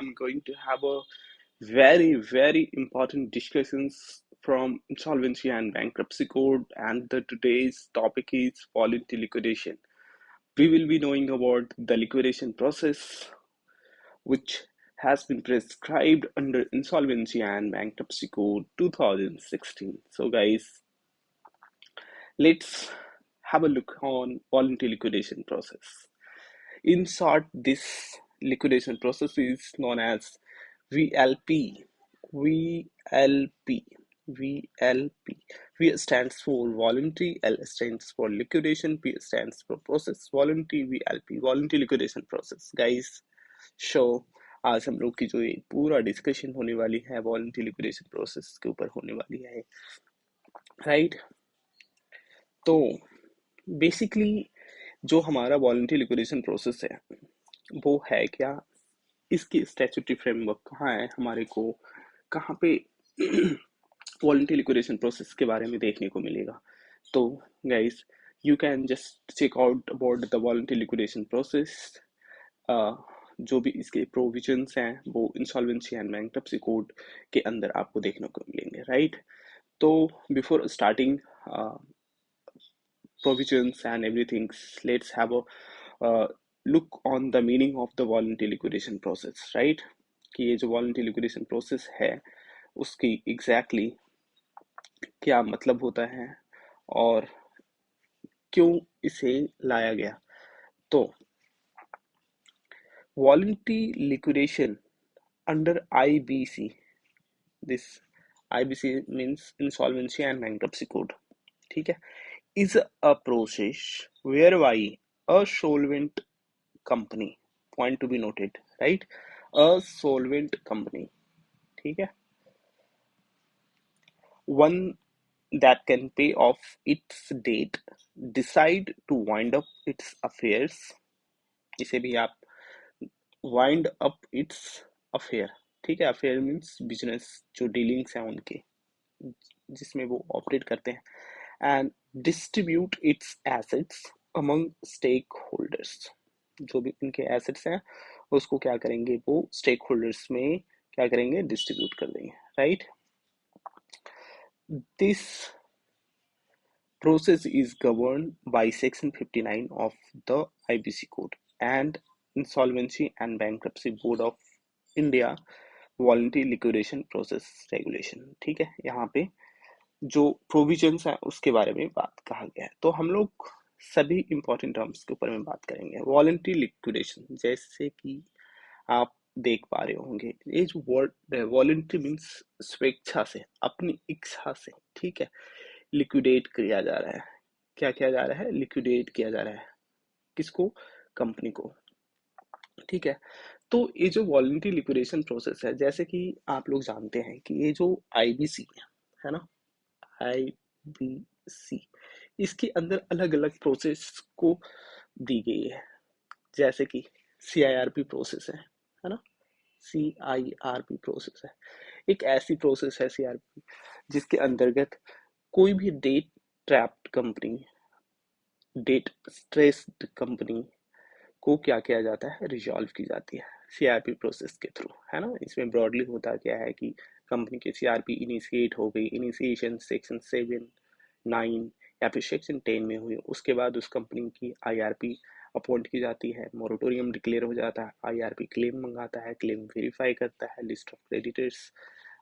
I'm going to have a very important discussions from insolvency and bankruptcy code, and the today's topic is voluntary liquidation. We will be knowing about the liquidation process, which has been prescribed under insolvency and bankruptcy code 2016. So guys, let's have a look on voluntary liquidation process. In short, this liquidation process is known as VLP. VLP. VLP. V stands for voluntary, L stands for liquidation, P stands for process. Voluntary VLP, voluntary liquidation process. Guys, show आज हम लोग की जो ये पूरा discussion होने वाली है वॉलंटरी लिक्विडेशन प्रोसेस के ऊपर होने वाली है, राइट। तो बेसिकली जो हमारा वॉलंटरी लिक्विडेशन प्रोसेस है वो है क्या, इसकी स्टैट्यूटरी फ्रेमवर्क कहाँ है, हमारे को कहाँ पे वॉलंटरी लिक्विडेशन प्रोसेस के बारे में देखने को मिलेगा। तो guys, you can just check out about the voluntary liquidation process. जो भी इसके प्रोविजंस हैं वो इंसॉल्वेंसी एंड बैंक्रप्सी कोड के अंदर आपको देखने को मिलेंगे, राइट। तो before starting provisions and everything, let's have a look on the meaning of the voluntary liquidation process, right। कि ये जो voluntary liquidation process है उसकी exactly क्या मतलब होता है और क्यों इसे लाया गया। तो voluntary liquidation under IBC, this IBC means insolvency and bankruptcy code, ठीक है, is a process whereby a solvent company, point to be noted, right, a solvent company, ठीक है, one that can pay off its debt, decide to wind up its affairs, इसे भी आप wind up its affair, ठीक है, affair means business, जो dealings हैं उनके जिसमें वो ऑपरेट करते हैं, and distribute its assets among stakeholders, जो भी उनके एसेट्स हैं उसको क्या करेंगे, वो स्टेक होल्डर्स में क्या करेंगे, डिस्ट्रीब्यूट कर देंगे, right. This process is governed by section 59 of the IBC code and insolvency and bankruptcy board of India voluntary liquidation process regulation, ठीक है। यहाँ पे जो प्रोविजंस हैं उसके बारे में बात कहा गया है। तो हम लोग सभी इंपॉर्टेंट टर्म्स के ऊपर में बात करेंगे। वॉलंटरी लिक्विडेशन, जैसे कि आप देख पा रहे होंगे, ये जो वर्ड है वॉलंटरी मीन्स स्वेच्छा से, अपनी इच्छा से, ठीक है, लिक्विडेट किया जा रहा है। क्या किया जा रहा है, लिक्विडेट किया जा रहा है, किसको, कंपनी को, ठीक है। तो ये जो वॉलंटरी लिक्विडेशन प्रोसेस है, जैसे कि आप लोग जानते हैं कि ये जो आईबीसी है ना, आईबीसी, इसके अंदर अलग अलग प्रोसेस को दी गई है, जैसे कि सीआईआरपी प्रोसेस है ना, सीआईआरपी प्रोसेस है, एक ऐसी प्रोसेस है सीआरपी जिसके अंतर्गत कोई भी debt trapped company, debt stressed company को क्या किया जाता है, रिजॉल्व की जाती है सीआरपी प्रोसेस के थ्रू, है ना। इसमें ब्रॉडली होता क्या है कि कंपनी की सीआरपी इनिशिएट हो गई, इनिशिएशन सेक्शन 7, 9 या फिर सेक्शन 10 में हुई, उसके बाद उस कंपनी की आईआरपी अपॉइंट की जाती है, मोरेटोरियम डिक्लेयर हो जाता है, आईआरपी क्लेम मंगाता है, क्लेम वेरीफाई करता है, लिस्ट ऑफ क्रेडिटर्स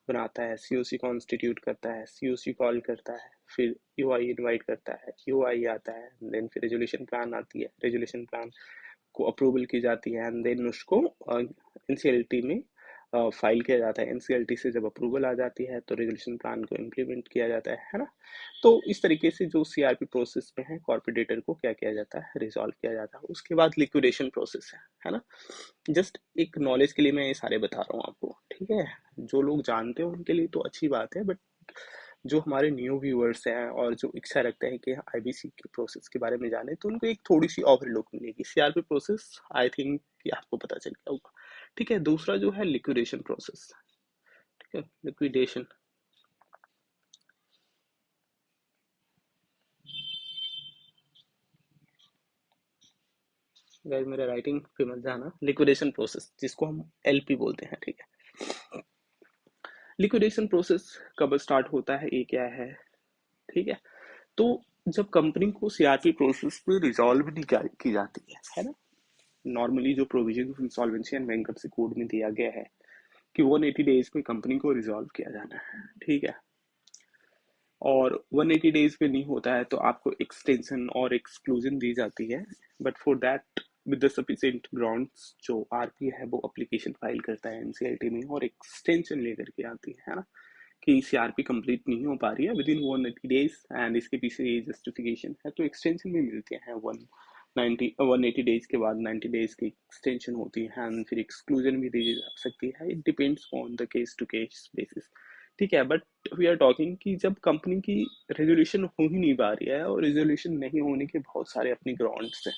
बनाता है, सीओसी कॉन्स्टिट्यूट करता है, सीओसी कॉल करता है, फिर यूआई इनवाइट करता है, यूआई आता है, देन फिर रेजोल्यूशन प्लान आती है, रेजोल्यूशन प्लान को अप्रूवल की जाती है, एंड देन उसको एनसीएलटी में फाइल किया जाता है। एनसीएलटी से जब अप्रूवल आ जाती है तो रेजोल्यूशन प्लान को इम्प्लीमेंट किया जाता है ना। तो इस तरीके से जो सीआरपी प्रोसेस में है, कॉर्पोरेट डेटर को क्या किया जाता है, रिजॉल्व किया जाता है। उसके बाद लिक्विडेशन प्रोसेस है ना। जस्ट एक नॉलेज के लिए मैं ये सारे बता रहा हूँ आपको, ठीक है। जो लोग जानते हैं उनके लिए तो अच्छी बात है, बट जो हमारे न्यू व्यूअर्स हैं और जो इच्छा रखते हैं कि आईबीसी के प्रोसेस के बारे में जाने, तो उनको एक थोड़ी सी ओवर लुक मिलेगी। सीआरपी प्रोसेस आई थिंक कि आपको पता चल गया होगा, ठीक है। दूसरा जो है लिक्विडेशन प्रोसेस, ठीक है, लिक्विडेशन। गाइस मेरे राइटिंग पे मत जाना। लिक्विडेशन प्रोसेस जिसको हम एलपी बोलते हैं, ठीक है। लिक्विडेशन प्रोसेस कब स्टार्ट होता है, ये क्या है, ठीक है। तो जब कंपनी को सीआरपी प्रोसेस में रिजॉल्व नहीं की जाती है ना। नॉर्मली जो provision of insolvency and bankruptcy code में दिया गया है कि 180 डेज में कंपनी को रिजॉल्व किया जाना है, ठीक है। और 180 डेज में नहीं होता है तो आपको एक्सटेंशन और एक्सक्लूजन दी जाती है, but for that with the sufficient grounds जो आरपी है वो एप्लीकेशन फाइल करता है एनसीएलटी में और एक्सटेंशन लेकर के आती है ना, कि सीआरपी कंप्लीट नहीं हो पा रही है विद इन 180 डेज एंड इसके पीछे ये जस्टिफिकेशन है, तो एक्सटेंशन भी मिलते हैं 180 डेज के बाद 90 डेज की एक्सटेंशन होती है एंड फिर एक्सक्लूजन भी दी जा सकती है। It depends on the case to case basis, ठीक है। बट वी आर टॉकिंग कि जब कंपनी की रेजोल्यूशन हो ही नहीं पा रही है और रेजोल्यूशन नहीं होने के बहुत सारे अपनी ग्राउंड्स हैं,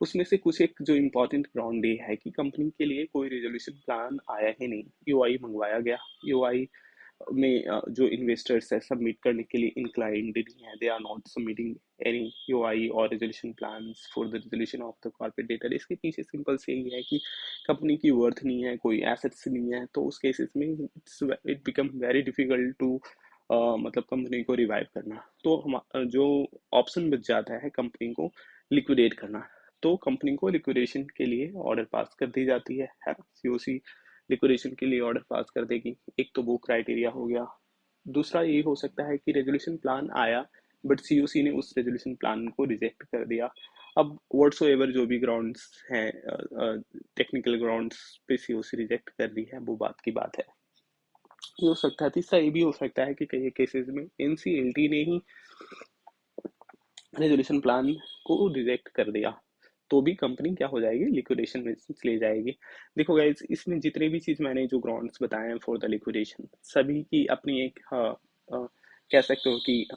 उसमें से कुछ एक जो इम्पोर्टेंट ग्राउंड ये है कि कंपनी के लिए कोई रेजोल्यूशन प्लान आया ही नहीं, यूआई मंगवाया गया, यूआई में जो इन्वेस्टर्स है सबमिट करने के लिए इंक्लाइंड नहीं है, they are not submitting any UI और resolution plans for the resolution of the corporate debtor. इसके पीछे सिंपल से यही है कि कंपनी की वर्थ नहीं है, कोई एसेट्स नहीं है, तो उस केसेस में it become very difficult to मतलब कंपनी को रिवाइव करना। तो हम जो ऑप्शन बच जाता है कंपनी को लिक्विडेट करना, तो कंपनी को लिक्विडेशन के लिए ऑर्डर पास कर दी जाती है ना। सीओसी लिक्विडेशन के लिए ऑर्डर पास कर देगी। एक तो वो क्राइटेरिया हो गया। दूसरा ये हो सकता है कि रेजोल्यूशन प्लान आया बट सीओसी ने उस रेजोल्यूशन प्लान को रिजेक्ट कर दिया। अब व्हाट्सो एवर जो भी ग्राउंड्स हैं, टेक्निकल ग्राउंड्स पे सीओसी रिजेक्ट कर दी है, वो बात की बात है। ये हो सकता है। तीसरा ये भी हो सकता है कि कई केसेस में एनसीएलटी ने ही रेजोल्यूशन प्लान को रिजेक्ट कर दिया, तो भी कंपनी क्या हो जाएगी, लिक्विडेशन में चले जाएगी। देखो गाइस, इसमें जितने भी चीज मैंने जो ग्राउंड्स बताए हैं फॉर द लिक्विडेशन, सभी की अपनी एक कह सकते हो कि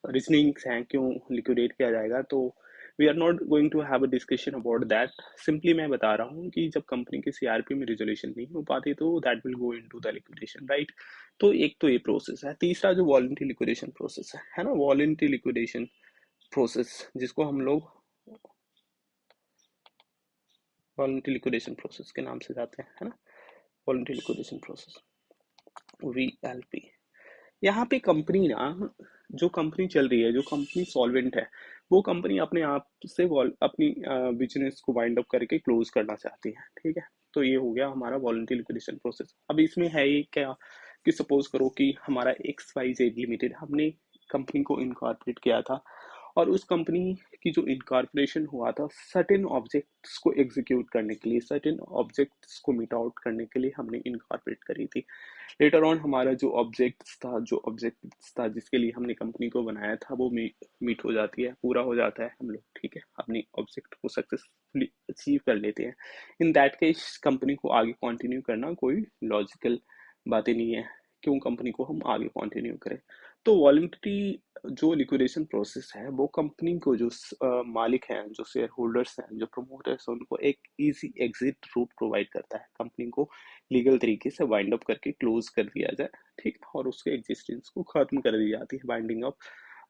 रीजनिंग्स हैं क्यों लिक्विडेट किया जाएगा। तो we are not going to have a discussion about that. Simply मैं बता रहा हूँ कि जब कंपनी के सीआरपी में रिजोल्यूशन नहीं हो पाती तो that will go into the liquidation, right. तो एक तो ये प्रोसेस है। तीसरा जो वॉलंटरी लिक्विडेशन प्रोसेस है ना, वॉलंटरी लिक्विडेशन प्रोसेस जिसको हम लोग वॉलंटरी लिक्विडेशन प्रोसेस के नाम से जाते हैं, है ना, वॉलंटरी लिक्विडेशन प्रोसेस, वीएलपी। यहाँ पे कंपनी ना, जो कंपनी चल रही है, जो कंपनी सॉल्वेंट है, वो कंपनी अपने आप से अपनी बिजनेस को वाइंड अप करके क्लोज करना चाहती है, ठीक है। तो ये हो गया हमारा वॉलंटरी लिक्विडेशन प्रोसेस। अब इसमें है ये क्या कि सपोज करो कि हमारा एक्स वाई जेड लिमिटेड, हमने कंपनी को इनकॉर्पोरेट किया था और उस कंपनी की जो इनकॉर्पोरेशन हुआ था सर्टेन ऑब्जेक्ट्स को एग्जीक्यूट करने के लिए, सर्टेन ऑब्जेक्ट्स को मीट आउट करने के लिए हमने इनकॉर्पोरेट करी थी। लेटर ऑन हमारा जो ऑब्जेक्ट्स था जिसके लिए हमने कंपनी को बनाया था वो मीट हो जाती है, पूरा हो जाता है, हम लोग ठीक है अपनी ऑब्जेक्ट को सक्सेसफुली अचीव कर लेते हैं। इन दैट केस कंपनी को आगे कंटिन्यू करना कोई लॉजिकल बातें नहीं है, क्यों कंपनी को हम आगे कंटिन्यू करें। तो वॉलंटरी जो लिक्विडेशन प्रोसेस है वो कंपनी को जो मालिक हैं, जो शेयर होल्डर्स हैं, जो प्रमोटर्स हैं, उनको एक इजी एग्जिट रूट प्रोवाइड करता है, कंपनी को लीगल तरीके से वाइंड अप करके क्लोज कर दिया जाए, ठीक है, और उसके एग्जिस्टेंस को खत्म कर दी जाती है binding of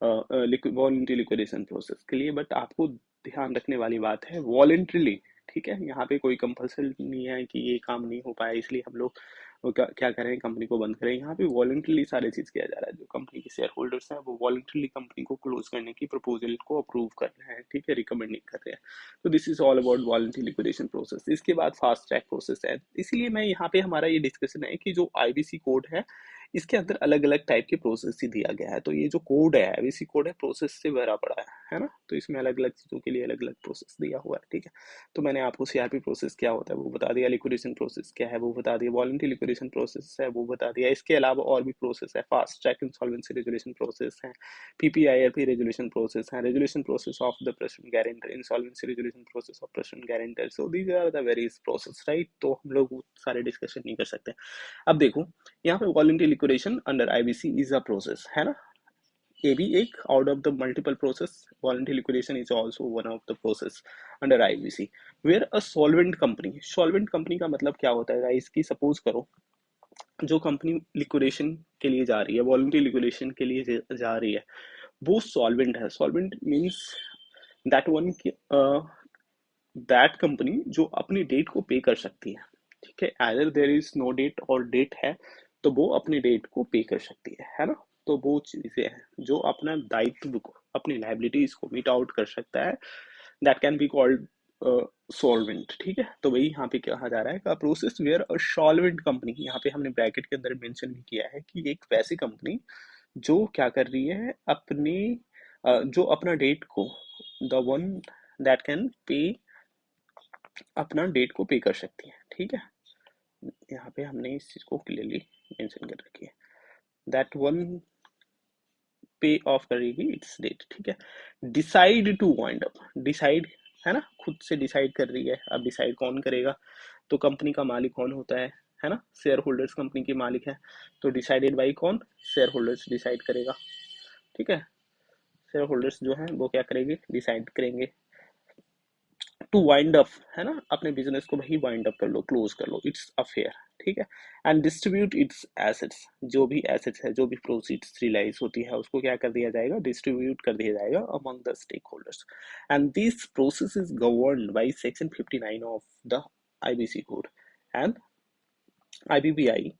voluntary liquidation process के लिए। बट आपको ध्यान रखने वाली बात है वॉलंटरीली, ठीक है, यहाँ पे कोई कंपल्सरी नहीं है कि ये काम नहीं हो पाया इसलिए हम लोग क्या करें, कंपनी को बंद करें। यहाँ पे वॉलंटरीली सारी चीज किया जा रहा है। जो कंपनी के शेयर होल्डर्स हैं वो वॉलंटरीली कंपनी को क्लोज करने की प्रपोजल को अप्रूव कर रहे हैं, ठीक है, रिकमेंडिंग कर रहे हैं। तो this is all about voluntary liquidation process. इसके बाद फास्ट ट्रैक प्रोसेस है। इसीलिए मैं यहाँ पे हमारा ये डिस्कशन है कि जो आईबीसी कोड है इसके अंदर अलग अलग टाइप के प्रोसेस ही दिया गया है। तो ये जो कोड है आईबीसी कोड है, प्रोसेस से भरा पड़ा है ना। तो इसमें अलग अलग चीजों के लिए अलग अलग प्रोसेस दिया हुआ है, ठीक है। तो मैंने आपको सीआरपी प्रोसेस क्या होता है वो बता दिया, लिक्विडेशन प्रोसेस क्या है वो बता दिया, वॉलंटरी लिक्विडेशन प्रोसेस है वो बता दिया। इसके अलावा और भी प्रोसेस है, fast track insolvency resolution process है, पीपीआईएलपी रेजोल्यूशन प्रोसेस है, resolution process of the president guarantor, insolvency resolution process of president guarantor. So these are the various process, right. तो हम लोग सारे डिस्कशन नहीं कर सकते। अब देखो यहाँ पे voluntary liquidation under IBC is a process, है ना। ये भी एक out of the multiple process, voluntary liquidation is also one of the process under IBC where a solvent company का मतलब क्या होता है गाइस, की सपोज करो जो कंपनी लिक्विडेशन के लिए जा रही है, वॉलंटरी लिक्विडेशन के लिए जा रही है, वो सॉल्वेंट है। Solvent means that one that company जो अपनी डेट को पे कर सकती है, ठीक है। Either there is no debt और डेट है, तो वो अपनी डेट को पे कर सकती है ना। तो वो चीजें हैं जो अपना दायित्व को, अपनी लाइबिलिटीज को मीट आउट कर सकता है, that can be called solvent, ठीक है। तो वही यहाँ पे कहा जा रहा है, का process where a solvent company, यहाँ पे हमने ब्रैकेट के अंदर मेंशन भी किया है कि एक वैसी कंपनी जो क्या कर रही है, अपनी जो अपना डेट को, the one that can pay, अपना डेट को पे कर सकती है, ठीक है। यहाँ पे हमने इस चीज को क्लियरली मेंशन कर रखी है, दैट वन पे ऑफ करेगी इट्स डेट, ठीक है। Decide to wind up, decide है ना, खुद से डिसाइड कर रही है। अब डिसाइड कौन करेगा, तो कंपनी का मालिक कौन होता है ना, शेयर होल्डर्स कंपनी के मालिक है। तो डिसाइडेड बाई कौन, शेयर होल्डर्स डिसाइड करेगा, ठीक है। शेयर होल्डर्स जो है वो क्या करेंगे, डिसाइड करेंगे टू वाइंड अप, है ना, अपने बिजनेस को भाई वाइंड अप कर लो, क्लोज कर लो, इट्स अफेयर, ठीक है। एंड डिस्ट्रीब्यूट इट्स एसेट्स, जो भी एसेट्स है, जो भी प्रोसीड्स रियलाइज होती है, उसको क्या कर दिया जाएगा, डिस्ट्रीब्यूट कर दिया जाएगा among the stake holders. And this process is governed by section 59 of the IBC code and IBBI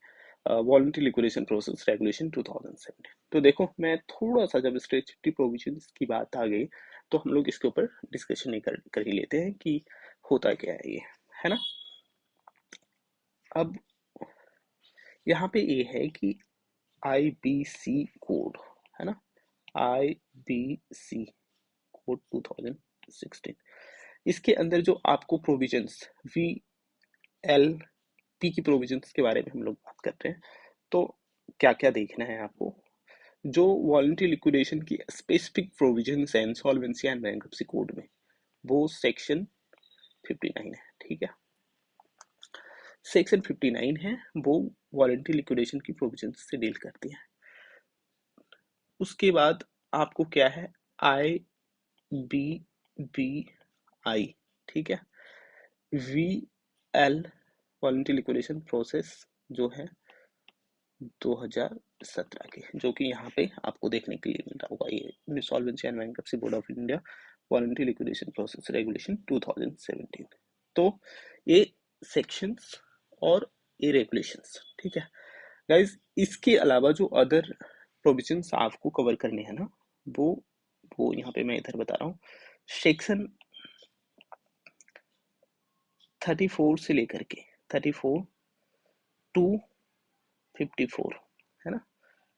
voluntary liquidation process regulation 2017। तो देखो, मैं थोड़ा सा, जब स्टैट्यूटरी प्रोविजंस की बात आ गई, तो हम लोग इसके ऊपर डिस्कशन ही कर ही लेते हैं कि होता क्या है ये, है ना। अब यहाँ पे ये है कि आईबीसी कोड, है ना, आईबीसी कोड 2016, इसके अंदर जो आपको प्रोविजंस, वी एल पी की प्रोविजंस के बारे में हम लोग बात करते हैं। तो क्या क्या देखना है आपको, जो वॉलंटरी लिक्विडेशन की स्पेसिफिक प्रोविजंस हैं इंसॉल्वेंसी एंड बैंक्रप्सी कोड में, वो सेक्शन 59 है, ठीक है। सेक्शन 59 है, वो वॉलंटरी लिक्विडेशन की प्रोविजंस से डील करती है। उसके बाद आपको क्या है, आई बी बी आई, ठीक है। V L voluntary liquidation process जो है 2017 के, जो कि यहाँ पे आपको देखने के लिए मिल रहा होगा, ये insolvency and bankruptcy board of India voluntary liquidation process regulation 2017। तो ये सेक्शंस और ये रेगुलेशंस, ठीक है गाइज। इसके अलावा जो अदर प्रोविजंस आपको कवर करने हैं ना, वो वो यहाँ पे मैं इधर बता रहा हूँ। सेक्शन 34 से लेकर के 34 टू 54, है ना,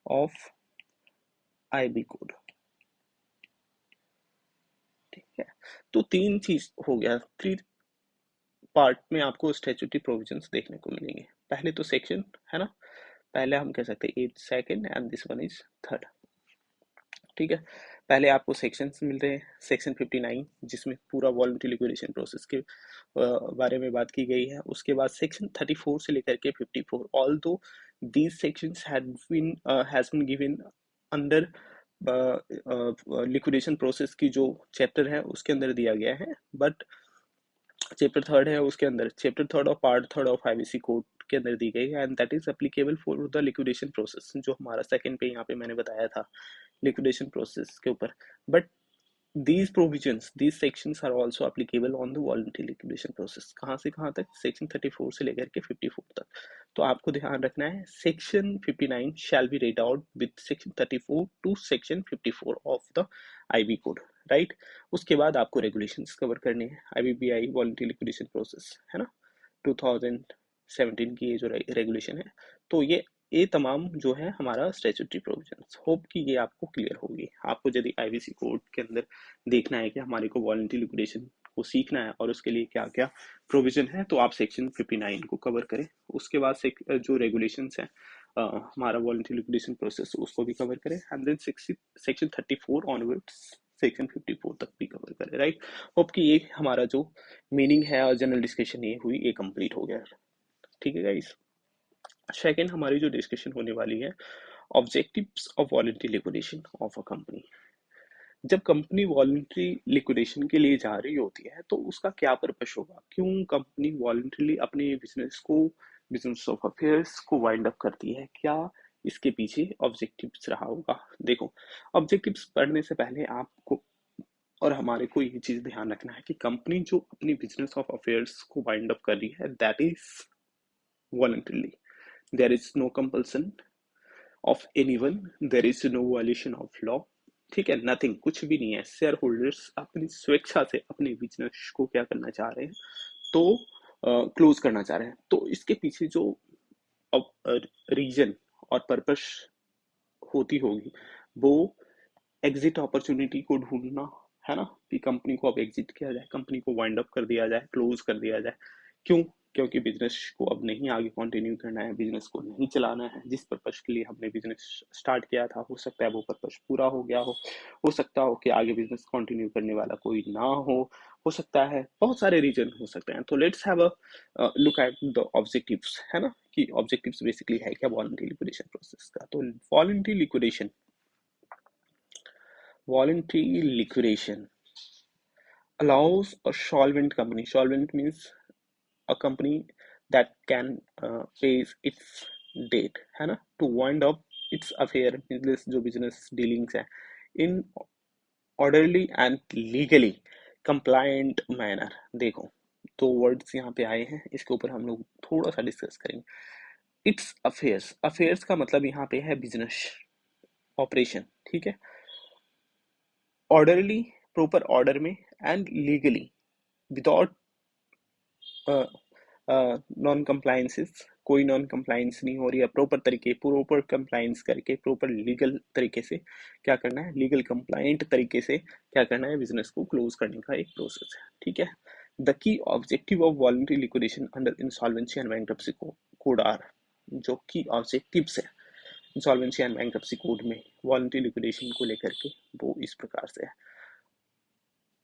ऑफ आईबी कोड, ठीक है। तो तीन चीज हो गया, थ्री पार्ट में आपको स्टैट्यूटरी प्रोविजंस देखने को मिलेंगे। पहले तो सेक्शन, है ना, पहले हम कह सकते हैं 8 second and this one is third, ठीक है। पहले आपको सेक्शंस मिल रहे हैं, सेक्शन 59 जिसमें पूरा वॉलंटरी लिक्विडेशन प्रोसेस के बारे में बात की गई है। उसके बाद सेक्शन 34 से लेकर के 54, although these sections has been given under liquidation process की जो चैप्टर है उसके अंदर दिया गया है, बट चैप्टर थर्ड है, उसके अंदर चैप्टर थर्ड और part third of IBC code के अंदर दी गई है, and that is applicable for the liquidation process, जो हमारा सेकंड पे यहाँ पे मैंने बताया था लिक्विडेशन प्रोसेस के ऊपर। But these provisions, these sections are also applicable on the voluntary liquidation process। कहाँ से कहाँ तक, सेक्शन 34 से लेकर के 54 तक। तो आपको ध्यान रखना है, section 59 shall be read out with section 34 to section 54 of the IB code, right. उसके बाद आपको रेगुलेशंस कवर करने हैं, IBBI वॉलंटरी लिक्विडेशन प्रोसेस, है ना, 2017 की ये जो रेगुलेशन है। तो ये तमाम जो है हमारा स्टैट्यूटरी प्रोविजंस, होप कि ये आपको क्लियर होगी। आपको यदि आईबीसी कोड के अंदर देखना है कि हमारे को वॉलंटरी लिक्विडेशन को सीखना है और उसके लिए क्या क्या प्रोविजन है, तो आप सेक्शन 59 को कवर करें। उसके बाद जो रेगुलेशंस हैं हमारा वॉलंटरी लिक्विडेशन प्रोसेस, उसको भी कवर करें, and then section 34 onwards section 54 तक भी कवर करें, राइट। होप कि ये हमारा जो मीनिंग है और जनरल डिस्कशन ये हुई, ये कंप्लीट हो गया, ठीक है गाइस। सेकेंड हमारी जो डिस्कशन होने वाली है, objectives of voluntary liquidation of a company. जब कंपनी वॉलंटरी लिक्विडेशन के लिए जा रही होती है, तो उसका क्या पर्पस होगा, क्यों कंपनी वॉलंटरीली अपने बिजनेस को, बिजनेस ऑफ अफेयर्स को वाइंड अप करती है, क्या इसके पीछे ऑब्जेक्टिव्स रहा होगा। देखो, ऑब्जेक्टिव्स पढ़ने से पहले आपको और हमारे को ये चीज ध्यान रखना है कि कंपनी जो अपनी बिजनेस ऑफ अफेयर्स को वाइंड अप कर रही है that is voluntarily, there is no compulsion of anyone, there is no violation of law, ठीक है, नथिंग, कुछ भी नहीं है। शेयर होल्डर्स अपनी स्वेच्छा से अपने बिजनेस को क्या करना चाह रहे हैं, तो क्लोज करना चाह रहे हैं। तो इसके पीछे जो रीजन और पर्पस होती होगी वो एग्जिट अपॉर्चुनिटी को ढूंढना, है ना, कि कंपनी को अब एग्जिट किया जाए, कंपनी को वाइंड अप कर दिया जाए, क्लोज कर दिया जाए। क्यों? क्योंकि बिजनेस को अब नहीं आगे कंटिन्यू करना है, बिजनेस को नहीं चलाना है। जिस पर्पस के लिए हमने बिजनेस स्टार्ट किया था हो सकता है वो पर्पस पूरा हो गया हो सकता हो कि आगे बिजनेस कंटिन्यू करने वाला कोई ना हो सकता है, बहुत सारे रीजन हो सकते हैं। तो let's have a look at the objectives, है ना, कि ऑब्जेक्टिव्स बेसिकली है क्या वॉलंटरी लिक्विडेशन प्रोसेस का। तो voluntary liquidation allows a solvent company, solvent means a company that can pays its debt, है ना, to wind up its affair, business जो business dealings है, in orderly and legally compliant manner। देखो दो words यहाँ पे आए हैं, इसके ऊपर हम लोग थोड़ा सा डिस्कस करेंगे। इट्स अफेयर्स, अफेयर्स का मतलब यहाँ पे है बिजनेस ऑपरेशन, ठीक है, ऑर्डरली, प्रॉपर ऑर्डर में, and legally, without non compliances, कोई नॉन कंप्लायंस नहीं हो रही है, प्रॉपर तरीके, प्रॉपर कंप्लायंस करके, प्रॉपर लीगल तरीके से क्या करना है, लीगल कंप्लायंट तरीके से क्या करना है, बिजनेस को क्लोज करने का एक प्रोसेस है, ठीक है। द की objective of voluntary liquidation under insolvency and bankruptcy code are, जो की ऑब्जेक्टिव्स है इंसॉल्वेंसी एंड बैंक्रप्सी कोड में वॉलंटरी लिक्विडेशन को लेकर के, वो इस प्रकार से है।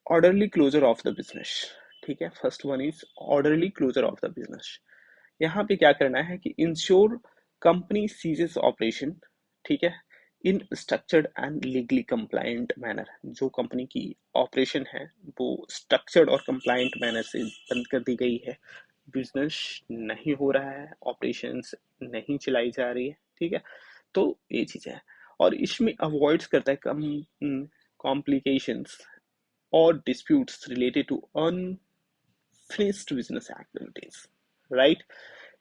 Orderly closure of the business, ठीक है, first one is orderly closure of the business. यहाँ पे क्या करना है कि इंश्योर कंपनी सीजेस ऑपरेशन, ठीक है, in structured and legally compliant manner. जो कंपनी की ऑपरेशन है वो स्ट्रक्चर्ड और कंप्लायंट मैनर से बंद कर दी गई है, बिजनेस नहीं हो रहा है, ऑपरेशंस नहीं चलाई जा रही है, ठीक है। तो ये चीज है, और इसमें अवॉइड्स करता है कम complications or disputes related to unfinished business activities, right?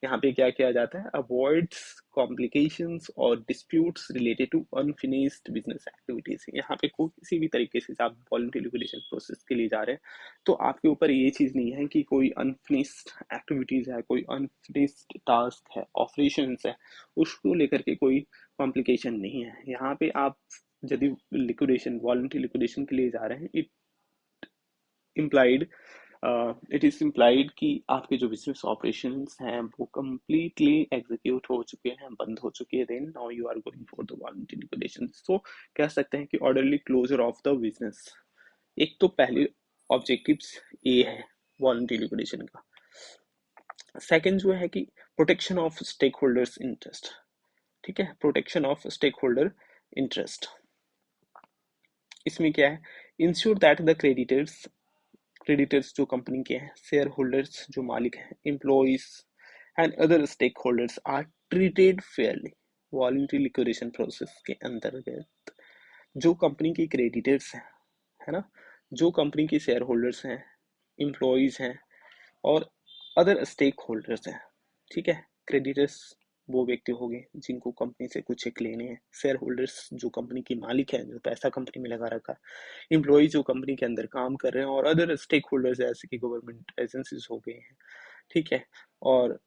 यहाँ पे क्या किया जाता है, avoids complications और disputes related to unfinished business activities। यहाँ पे कोई किसी भी तरीके से आप voluntary liquidation process के लिए जा रहे हैं तो आपके ऊपर ये चीज नहीं है कि कोई unfinished activities है, कोई unfinished task है, operations है, उसको लेकर के कोई complication नहीं है। यहाँ पे आप यदि लिक्विडेशन, वॉलंटरी लिक्विडेशन के लिए जा रहे हैं, इम्प्लाइड इट इज इम्प्लाइड कि आपके जो बिजनेस ऑपरेशंस हैं वो कंप्लीटली एग्जीक्यूट हो चुके हैं, बंद हो चुके हैं, then now you are going for the voluntary liquidation. So कह सकते हैं कि orderly closure of the business. एक तो पहले ऑब्जेक्टिव्स ये है वॉलंटरी लिक्विडेशन का। सेकंड जो है कि protection of stake holders interest, ठीक है, protection of stake holder interest. इसमें क्या है, इंश्योर दैट द क्रेडिटर्स जो कंपनी के हैं, शेयर होल्डर्स जो मालिक हैं, employees and other stake holders are treated fairly. Voluntary liquidation process के अंतर्गत जो कंपनी के क्रेडिटर्स हैं, है ना, जो कंपनी के शेयर होल्डर्स हैं, एम्प्लॉइज हैं और अदर स्टेक होल्डर्स हैं, ठीक है। क्रेडिटर्स वो व्यक्ति हो गए जिनको कंपनी से कुछ एक लेने हैं, शेयर होल्डर्स जो कंपनी की मालिक है, जो पैसा कंपनी में लगा रखा है, एम्प्लॉय जो कंपनी के अंदर काम कर रहे हैं, और अदर स्टेक होल्डर्स जैसे कि गवर्नमेंट एजेंसीज हो गए हैं, ठीक है। और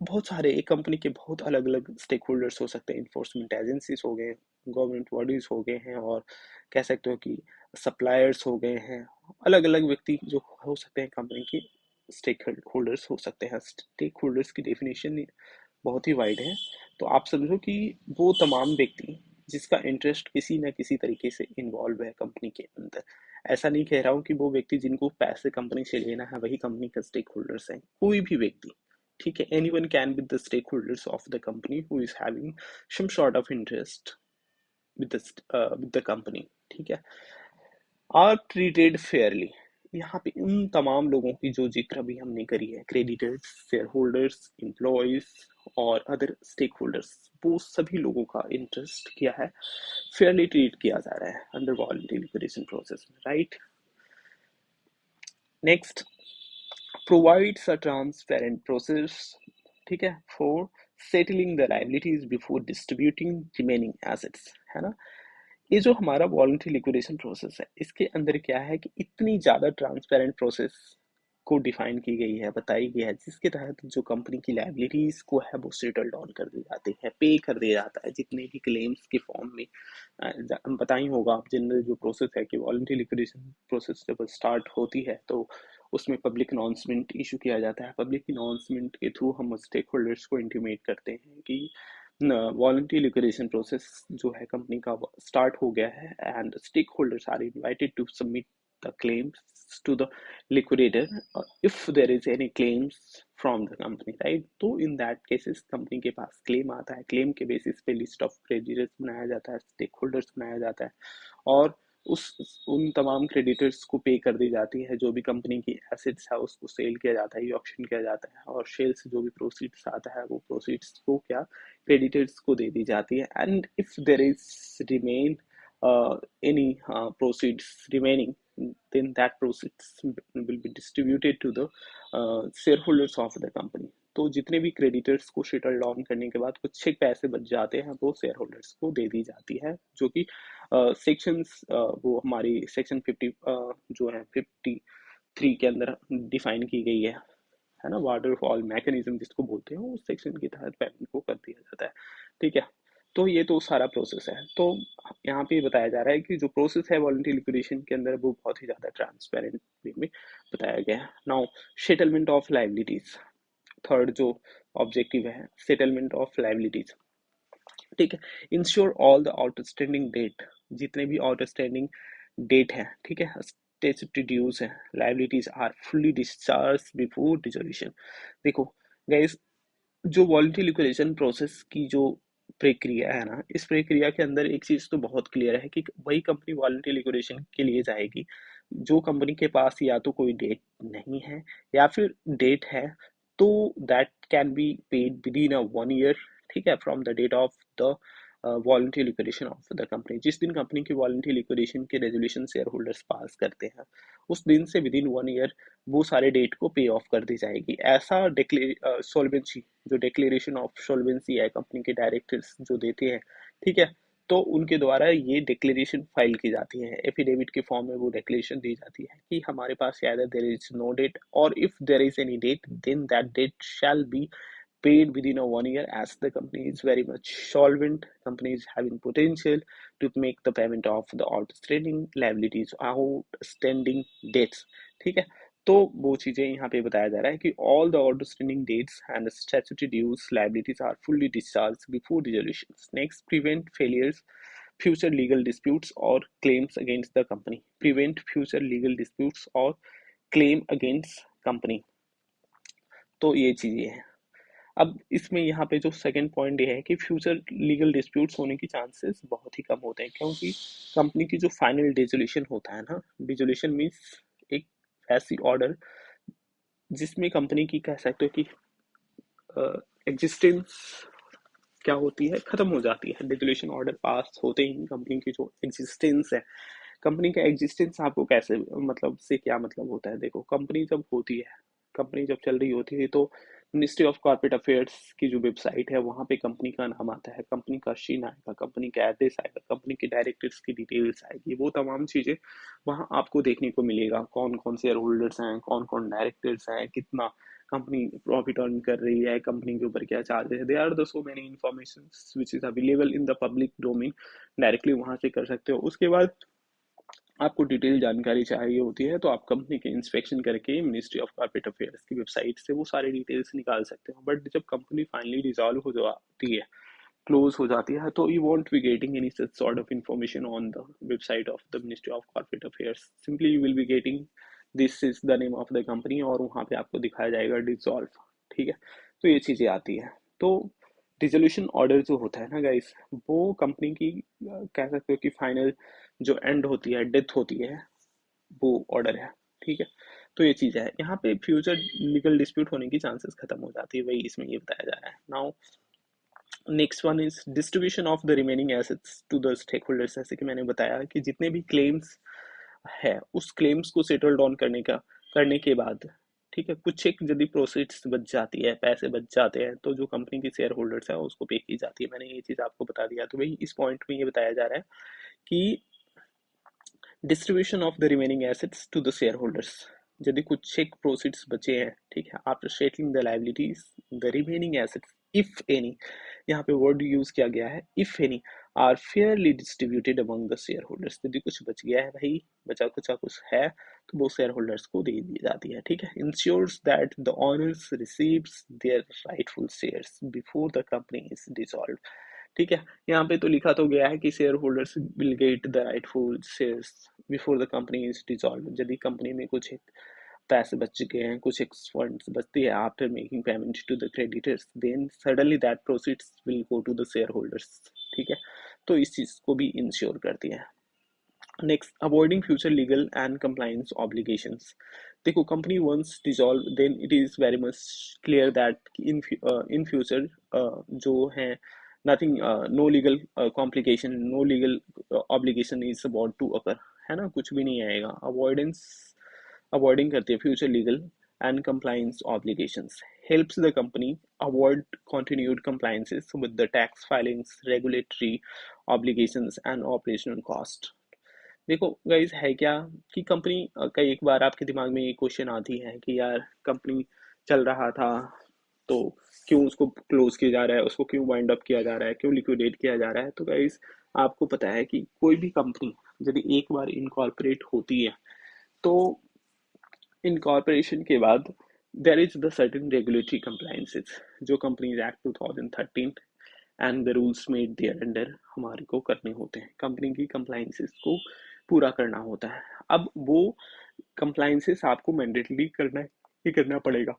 बहुत सारे, एक कंपनी के बहुत अलग अलग स्टेक होल्डर्स हो सकते हैं, इन्फोर्समेंट एजेंसीज हो गए, गवर्नमेंट बॉडीज हो गए हैं, और कह सकते हो कि सप्लायर्स हो गए हैं, अलग अलग व्यक्ति जो हो सकते हैं कंपनी के स्टेक होल्डर्स हो सकते हैं। स्टेक होल्डर्स की डेफिनेशन बहुत ही वाइड है, तो आप समझो कि वो तमाम व्यक्ति जिसका इंटरेस्ट किसी न किसी तरीके से इन्वॉल्व है कंपनी के अंदर। ऐसा नहीं कह रहा हूँ कि वो व्यक्ति जिनको पैसे कंपनी से लेना है वही कंपनी का स्टेक होल्डर्स है, कोई भी व्यक्ति, ठीक है, anyone can be the stake holders of the company who is having some sort of interest with the company, ठीक है, आर ट्रीटेड फेयरली। यहाँ पे उन तमाम लोगों की जो जिक्र अभी हमने करी है, क्रेडिटर्स, शेयर होल्डर्स, एम्प्लॉयज और अदर स्टेक होल्डर्स, वो सभी लोगों का इंटरेस्ट क्या है, फेयरली ट्रीट किया जा रहा है अंडर वॉलंटरी लिक्विडेशन प्रोसेस में, right. Next, provides a transparent process, ठीक है, for settling the liabilities before distributing remaining assets, है ना। ये जो हमारा वॉलंटरी लिक्विडेशन प्रोसेस है, इसके अंदर क्या है कि इतनी ज़्यादा ट्रांसपेरेंट प्रोसेस को डिफाइन की गई है, बताई गई है, जिसके तहत जो कंपनी की लाइबिलिटीज को है वो सेटल डाउन कर दी जाती है, पे कर दिया जाता है, जितने भी क्लेम्स के फॉर्म में पता ही होगा आप, जनरल जो प्रोसेस है कि वॉलंटरी लिक्विडेशन प्रोसेस जब स्टार्ट होती है तो उसमें पब्लिक अनाउंसमेंट इशू किया जाता है। पब्लिक अनाउंसमेंट के थ्रू हम स्टेक होल्डर्स को इंटीमेट करते हैं कि वॉलंटरी लिक्विडेशन प्रोसेस जो है कंपनी का स्टार्ट हो गया है, and stake holders are invited to submit the claims to the liquidator if there is any claims from the company, right। तो in that cases कंपनी के पास क्लेम आता है, क्लेम के बेसिस पे लिस्ट ऑफ क्रेडिटर्स बनाया जाता है, stake holders बनाया जाता है, और उन तमाम क्रेडिटर्स को पे कर दी जाती है, जो भी कंपनी की एसेट्स है उसको सेल किया जाता है, ऑक्शन किया जाता है, और सेल से जो भी प्रोसीड्स आता है वो प्रोसीड्स को क्या क्रेडिटर्स को दे दी जाती है। And if there is remain any proceeds remaining, then that proceeds will be distributed to the shareholders of the company। तो जितने भी क्रेडिटर्स को सेटल डाउन करने के बाद कुछ एक पैसे बच जाते हैं वो शेयर होल्डर्स को दे दी जाती है, जो कि सेक्शंस वो हमारी सेक्शन 50 जो है 53 के अंदर डिफाइन की गई है ना, वाटरफॉल मैकेनिज्म जिसको बोलते हैं, उस सेक्शन के तहत पेमेंट को कर दिया जाता है, ठीक है। तो ये तो सारा प्रोसेस है। तो यहाँ पे बताया जा रहा है कि जो प्रोसेस है वॉलंटरी लिक्विडेशन के अंदर वो बहुत ही ज़्यादा ट्रांसपेरेंट वे में बताया गया है। Now settlement of liabilities, third जो ऑब्जेक्टिव है, सेटलमेंट ऑफ लाइबिलिटीज, ठीक है। Ensure all the outstanding debt, जितने भी आउटस्टैंडिंग डेट है, ठीक है, स्टैट्यूटरी ड्यूज है, liabilities are fully discharge before dissolution. देखो गाइस, जो वॉलंटरी लिक्विडेशन प्रोसेस की जो प्रक्रिया है ना, इस प्रक्रिया के अंदर एक चीज तो बहुत क्लियर है कि वही कंपनी वॉलंटरी लिक्विडेशन के लिए जाएगी जो कंपनी के पास या तो कोई डेट नहीं है, या फिर डेट है तो that can be paid with in a 1 year, ठीक है, from the date of the voluntary liquidation of the company. जिस दिन कंपनी की वॉलंटरी लिक्विडेशन के रेजोल्यूशन शेयर होल्डर्स पास करते हैं, उस दिन से विद इन 1 ईयर वो सारे डेट को पे ऑफ कर दी जाएगी। ऐसा सोल्वेंसी, जो डिक्लेरेशन ऑफ सोल्वेंसी है कंपनी के डायरेक्टर्स जो देते हैं, ठीक है, तो उनके द्वारा ये डिक्लेरेशन फाइल की जाती है, एफिडेविट के फॉर्म में वो डिक्लेरेशन दी जाती है कि हमारे पास either there is no date or if there is any date then that date shall be paid within a 1 year, as the company is very much solvent, company is having potential to make the payment of the outstanding liabilities, outstanding debts, ठीक है। तो वो चीजें यहाँ पे बताया जा रहा है कि all the outstanding debts and statutory dues liabilities are fully discharged before resolutions। Next, prevent failures, future legal disputes or claims against the company, prevent future legal disputes or claim against company। तो ये चीजें हैं। अब इसमें यहाँ पे जो second point ये है कि फ्यूचर लीगल डिस्प्यूट्स होने की चांसेस बहुत ही कम होते हैं, क्योंकि कंपनी की जो फाइनल डिसोल्यूशन होता है ना, डिसोल्यूशन मीन्स एक ऐसी ऑर्डर जिसमें कंपनी की कह सकते हो कि एग्जिस्टेंस क्या होती है, खत्म हो जाती है। डिसोल्यूशन ऑर्डर पास होते ही कंपनी की जो एग्जिस्टेंस है, कंपनी का एग्जिस्टेंस आपको कैसे मतलब से क्या मतलब होता है, देखो कंपनी जब होती है, कंपनी जब चल रही होती है तो मिनिस्ट्री ऑफ कॉर्पोरेट अफेयर्स की जो वेबसाइट है वहाँ पे कंपनी का नाम आता है, कंपनी का शीन आएगा, कंपनी का एड्रेस आएगा, कंपनी के डायरेक्टर्स की डिटेल्स आएगी, वो तमाम चीज़ें वहाँ आपको देखने को मिलेगा, कौन कौन शेयर होल्डर्स हैं, कौन कौन डायरेक्टर्स हैं, कितना कंपनी प्रॉफिट अर्न कर रही है, कंपनी के ऊपर क्या चार्जेस है, they are the so many information which is available in the public domain, directly वहाँ से कर सकते हो। उसके बाद आपको डिटेल जानकारी चाहिए होती है तो आप कंपनी के इंस्पेक्शन करके मिनिस्ट्री ऑफ कॉर्पोरेट अफेयर्स की वेबसाइट से वो सारी डिटेल्स निकाल सकते हो। बट जब कंपनी फाइनली डिसॉल्व हो जाती है, क्लोज हो जाती है, तो you want be getting any such sort of information on the website of the ministry of corporate affairs. Simply you will be getting this is the name of the company और वहाँ पे आपको दिखाया जाएगा डिसॉल्व, ठीक है। तो ये चीज़ें आती है। तो डिसोल्यूशन ऑर्डर जो होता है ना गाइस, वो कंपनी की कह सकते हो कि फाइनल जो एंड होती है, डेथ होती है, वो ऑर्डर है, ठीक है। तो ये चीज़ है, यहाँ पे फ्यूचर लीगल डिस्प्यूट होने की चांसेस खत्म हो जाती है, वही इसमें ये बताया जा रहा है। Now next one is distribution of the remaining assets to the stake holders. जैसे कि मैंने बताया कि जितने भी क्लेम्स है उस क्लेम्स को सेटल डाउन करने के बाद, ठीक है, कुछ एक यदि प्रोसीड्स बच जाती है, पैसे बच जाते हैं, तो जो कंपनी की शेयर होल्डर्स है उसको पे की जाती है। मैंने ये चीज़ आपको बता दिया। तो वही इस पॉइंट में ये बताया जा रहा है कि distribution of the remaining assets to the share holders, यदि कुछ चेक प्रोसीड्स बचे हैं, ठीक है, after settling the liabilities the remaining assets if any, यहाँ पे वर्ड यूज किया गया है if any, are fairly distributed among the share holders. यदि कुछ बच गया है भाई, बचा कुछ कुछ है, तो वो शेयर होल्डर्स को दे दी जाती है, ठीक है। Ensures that the owners receives their rightful shares before the company is dissolve, ठीक है। यहाँ पे तो लिखा तो गया है कि share holders will get the rightful shares before the company is dissolve. यदि कंपनी में कुछ एक पैसे बच गए हैं, कुछ एक फंड्स बचती है after making payment to the creditors, then suddenly that proceeds will go to the share holders, ठीक है। तो इस चीज को भी इंश्योर करती है। Next, avoiding future legal and compliance obligations. देखो, company once dissolve then it is very much clear that in future जो है nothing, no legal complication, no legal obligation is about to occur, है ना, कुछ भी नहीं आएगा। अवॉइडिंग करती है future legal and compliance obligations, helps the company avoid continued compliances with the tax filings, regulatory obligations and operational cost। देखो guys, है क्या कि कंपनी का एक बार आपके दिमाग में ये क्वेश्चन आती है कि यार कंपनी चल रहा था तो क्यों उसको क्लोज किया जा रहा है, उसको क्यों वाइंड अप किया जा रहा है, क्यों लिक्विडेट किया जा रहा है। तो गाइज आपको पता है कि कोई भी कंपनी यदि एक बार इनकॉर्पोरेट होती है तो इनकॉर्पोरेशन के बाद there is the certain regulatory compliances जो companies act 2013 and the rules made thereunder हमारे को करने होते हैं। कंपनी की कंप्लायंसेस को पूरा करना होता है। अब वो कंप्लायंसेस आपको मैंडेटली करना पड़ेगा।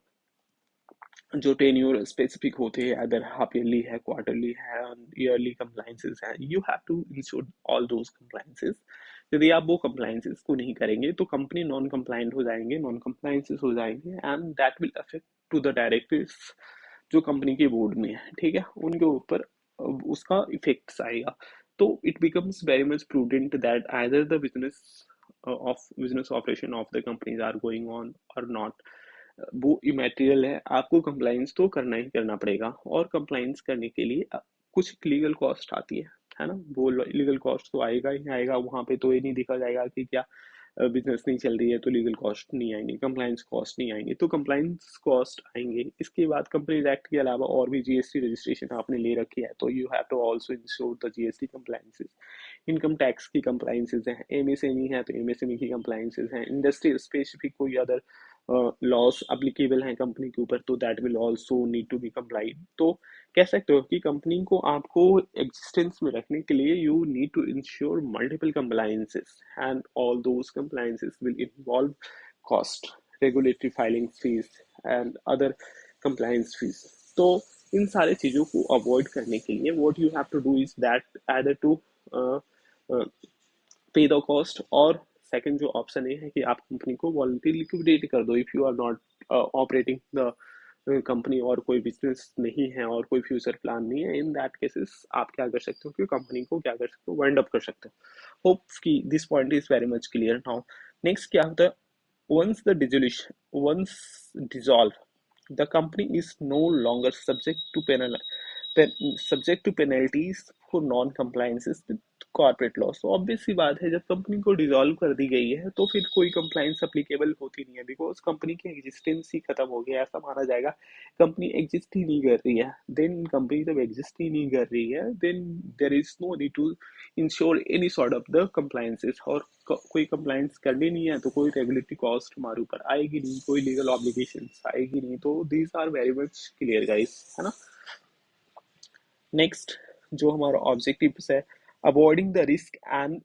जो टेन्योर स्पेसिफिक होते हैं, अगर हाफ ईयरली है, क्वार्टरली है, ईयरली कंप्लायंसेस है, you have to ensure all those compliances. यदि आप वो कंप्लायंसेस को नहीं करेंगे तो कंपनी नॉन कंप्लायंट हो जाएंगे, नॉन कंप्लायंसेस हो जाएंगे, and that will affect to the directors जो कंपनी के बोर्ड में है, ठीक है, उनके ऊपर उसका इफेक्ट्स आएगा। तो it becomes very much prudent that either the business operation of the companies are going on और नॉट, वो इमेटेरियल है, आपको कंप्लाइंस तो करना ही करना पड़ेगा। और कंप्लाइंस करने के लिए कुछ लीगल कॉस्ट आती है ना, वो लीगल कॉस्ट तो आएगा ही आएगा। वहां पे तो ये नहीं देखा जाएगा कि क्या बिजनेस नहीं चल रही है तो लीगल कॉस्ट नहीं आएंगे, कंप्लाइंस कॉस्ट नहीं आएंगे, तो कंप्लाइंस कॉस्ट आएंगे। इसके बाद कंपनीज एक्ट के अलावा और भी जीएसटी रजिस्ट्रेशन आपने ले रखी है तो you have to also ensure the GST compliances. Income tax की कंप्लाइंसेस हैं, एमएसएमई है तो एमएसएमई की कंप्लाइंसेस हैं, इंडस्ट्री स्पेसिफिक कोई अदर लॉस अप्लीकेबल हैं कंपनी के ऊपर तो that will also need to be complied. तो कह सकते हो कि कंपनी को आपको एग्जिस्टेंस में रखने के लिए you need to ensure multiple compliances, and all those compliances will involve cost, regulatory filing fees and other compliance fees. तो इन सारे चीज़ों को अवॉइड करने के लिए what you have to do is that either to pay the cost, और second जो ऑप्शन ये है कि आप कंपनी को वॉलंटरी लिक्विडेट कर दो if you are not operating the company, और कोई बिजनेस नहीं है और कोई फ्यूचर प्लान नहीं है। इन दैट केसेस आप क्या कर सकते हो कि कंपनी को क्या कर सकते हो, वाइंड अप कर सकते हो। होप कि this point is very much clear now. Next क्या होता है, once the dissolution once dissolved the company is no longer subject to penalties for non compliances with corporate loss. तो ऑब्वियस सी बात है, जब कंपनी को डिसॉल्व कर दी गई है तो फिर कोई कंप्लाइंस अप्लीकेबल होती नहीं है, बिकॉज कंपनी की एग्जिस्टेंस ही खत्म हो गया, ऐसा माना जाएगा। कंपनी एग्जिस्ट ही नहीं कर रही है, देन कंपनी जब एग्जिस्ट ही नहीं कर रही है then there is no need to ensure any sort of the compliances. और कोई कंप्लायंस करनी नहीं है तो कोई रेगुलेटरी कॉस्ट हमारे ऊपर आएगी नहीं, कोई लीगल ऑब्लिगेशन आएगी नहीं। तो these are very much clear guys, है ना। नेक्स्ट जो हमारा ऑब्जेक्टिव है, avoiding the risk and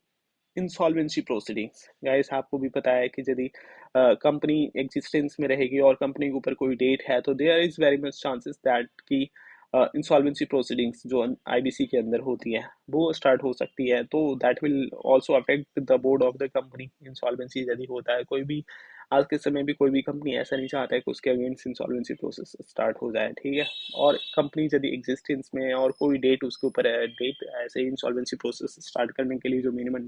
insolvency proceedings. Guys आपको भी पता है कि यदि कंपनी एग्जिस्टेंस में रहेगी और कंपनी के ऊपर कोई डेट है तो there is very much chances that कि इंसॉल्वेंसी प्रोसीडिंग्स जो आईबीसी के अंदर होती है वो स्टार्ट हो सकती है। तो that will also affect the board of the company. Insolvency यदि होता है, कोई भी आज के समय भी कोई भी कंपनी ऐसा नहीं चाहता है कि उसके अगेंस्ट इंसॉल्वेंसी प्रोसेस स्टार्ट हो जाए, ठीक है। और कंपनी यदि एग्जिस्टेंस में है और कोई डेट उसके ऊपर है, डेट ऐसे ही इंसॉल्वेंसी प्रोसेस स्टार्ट करने के लिए जो मिनिमम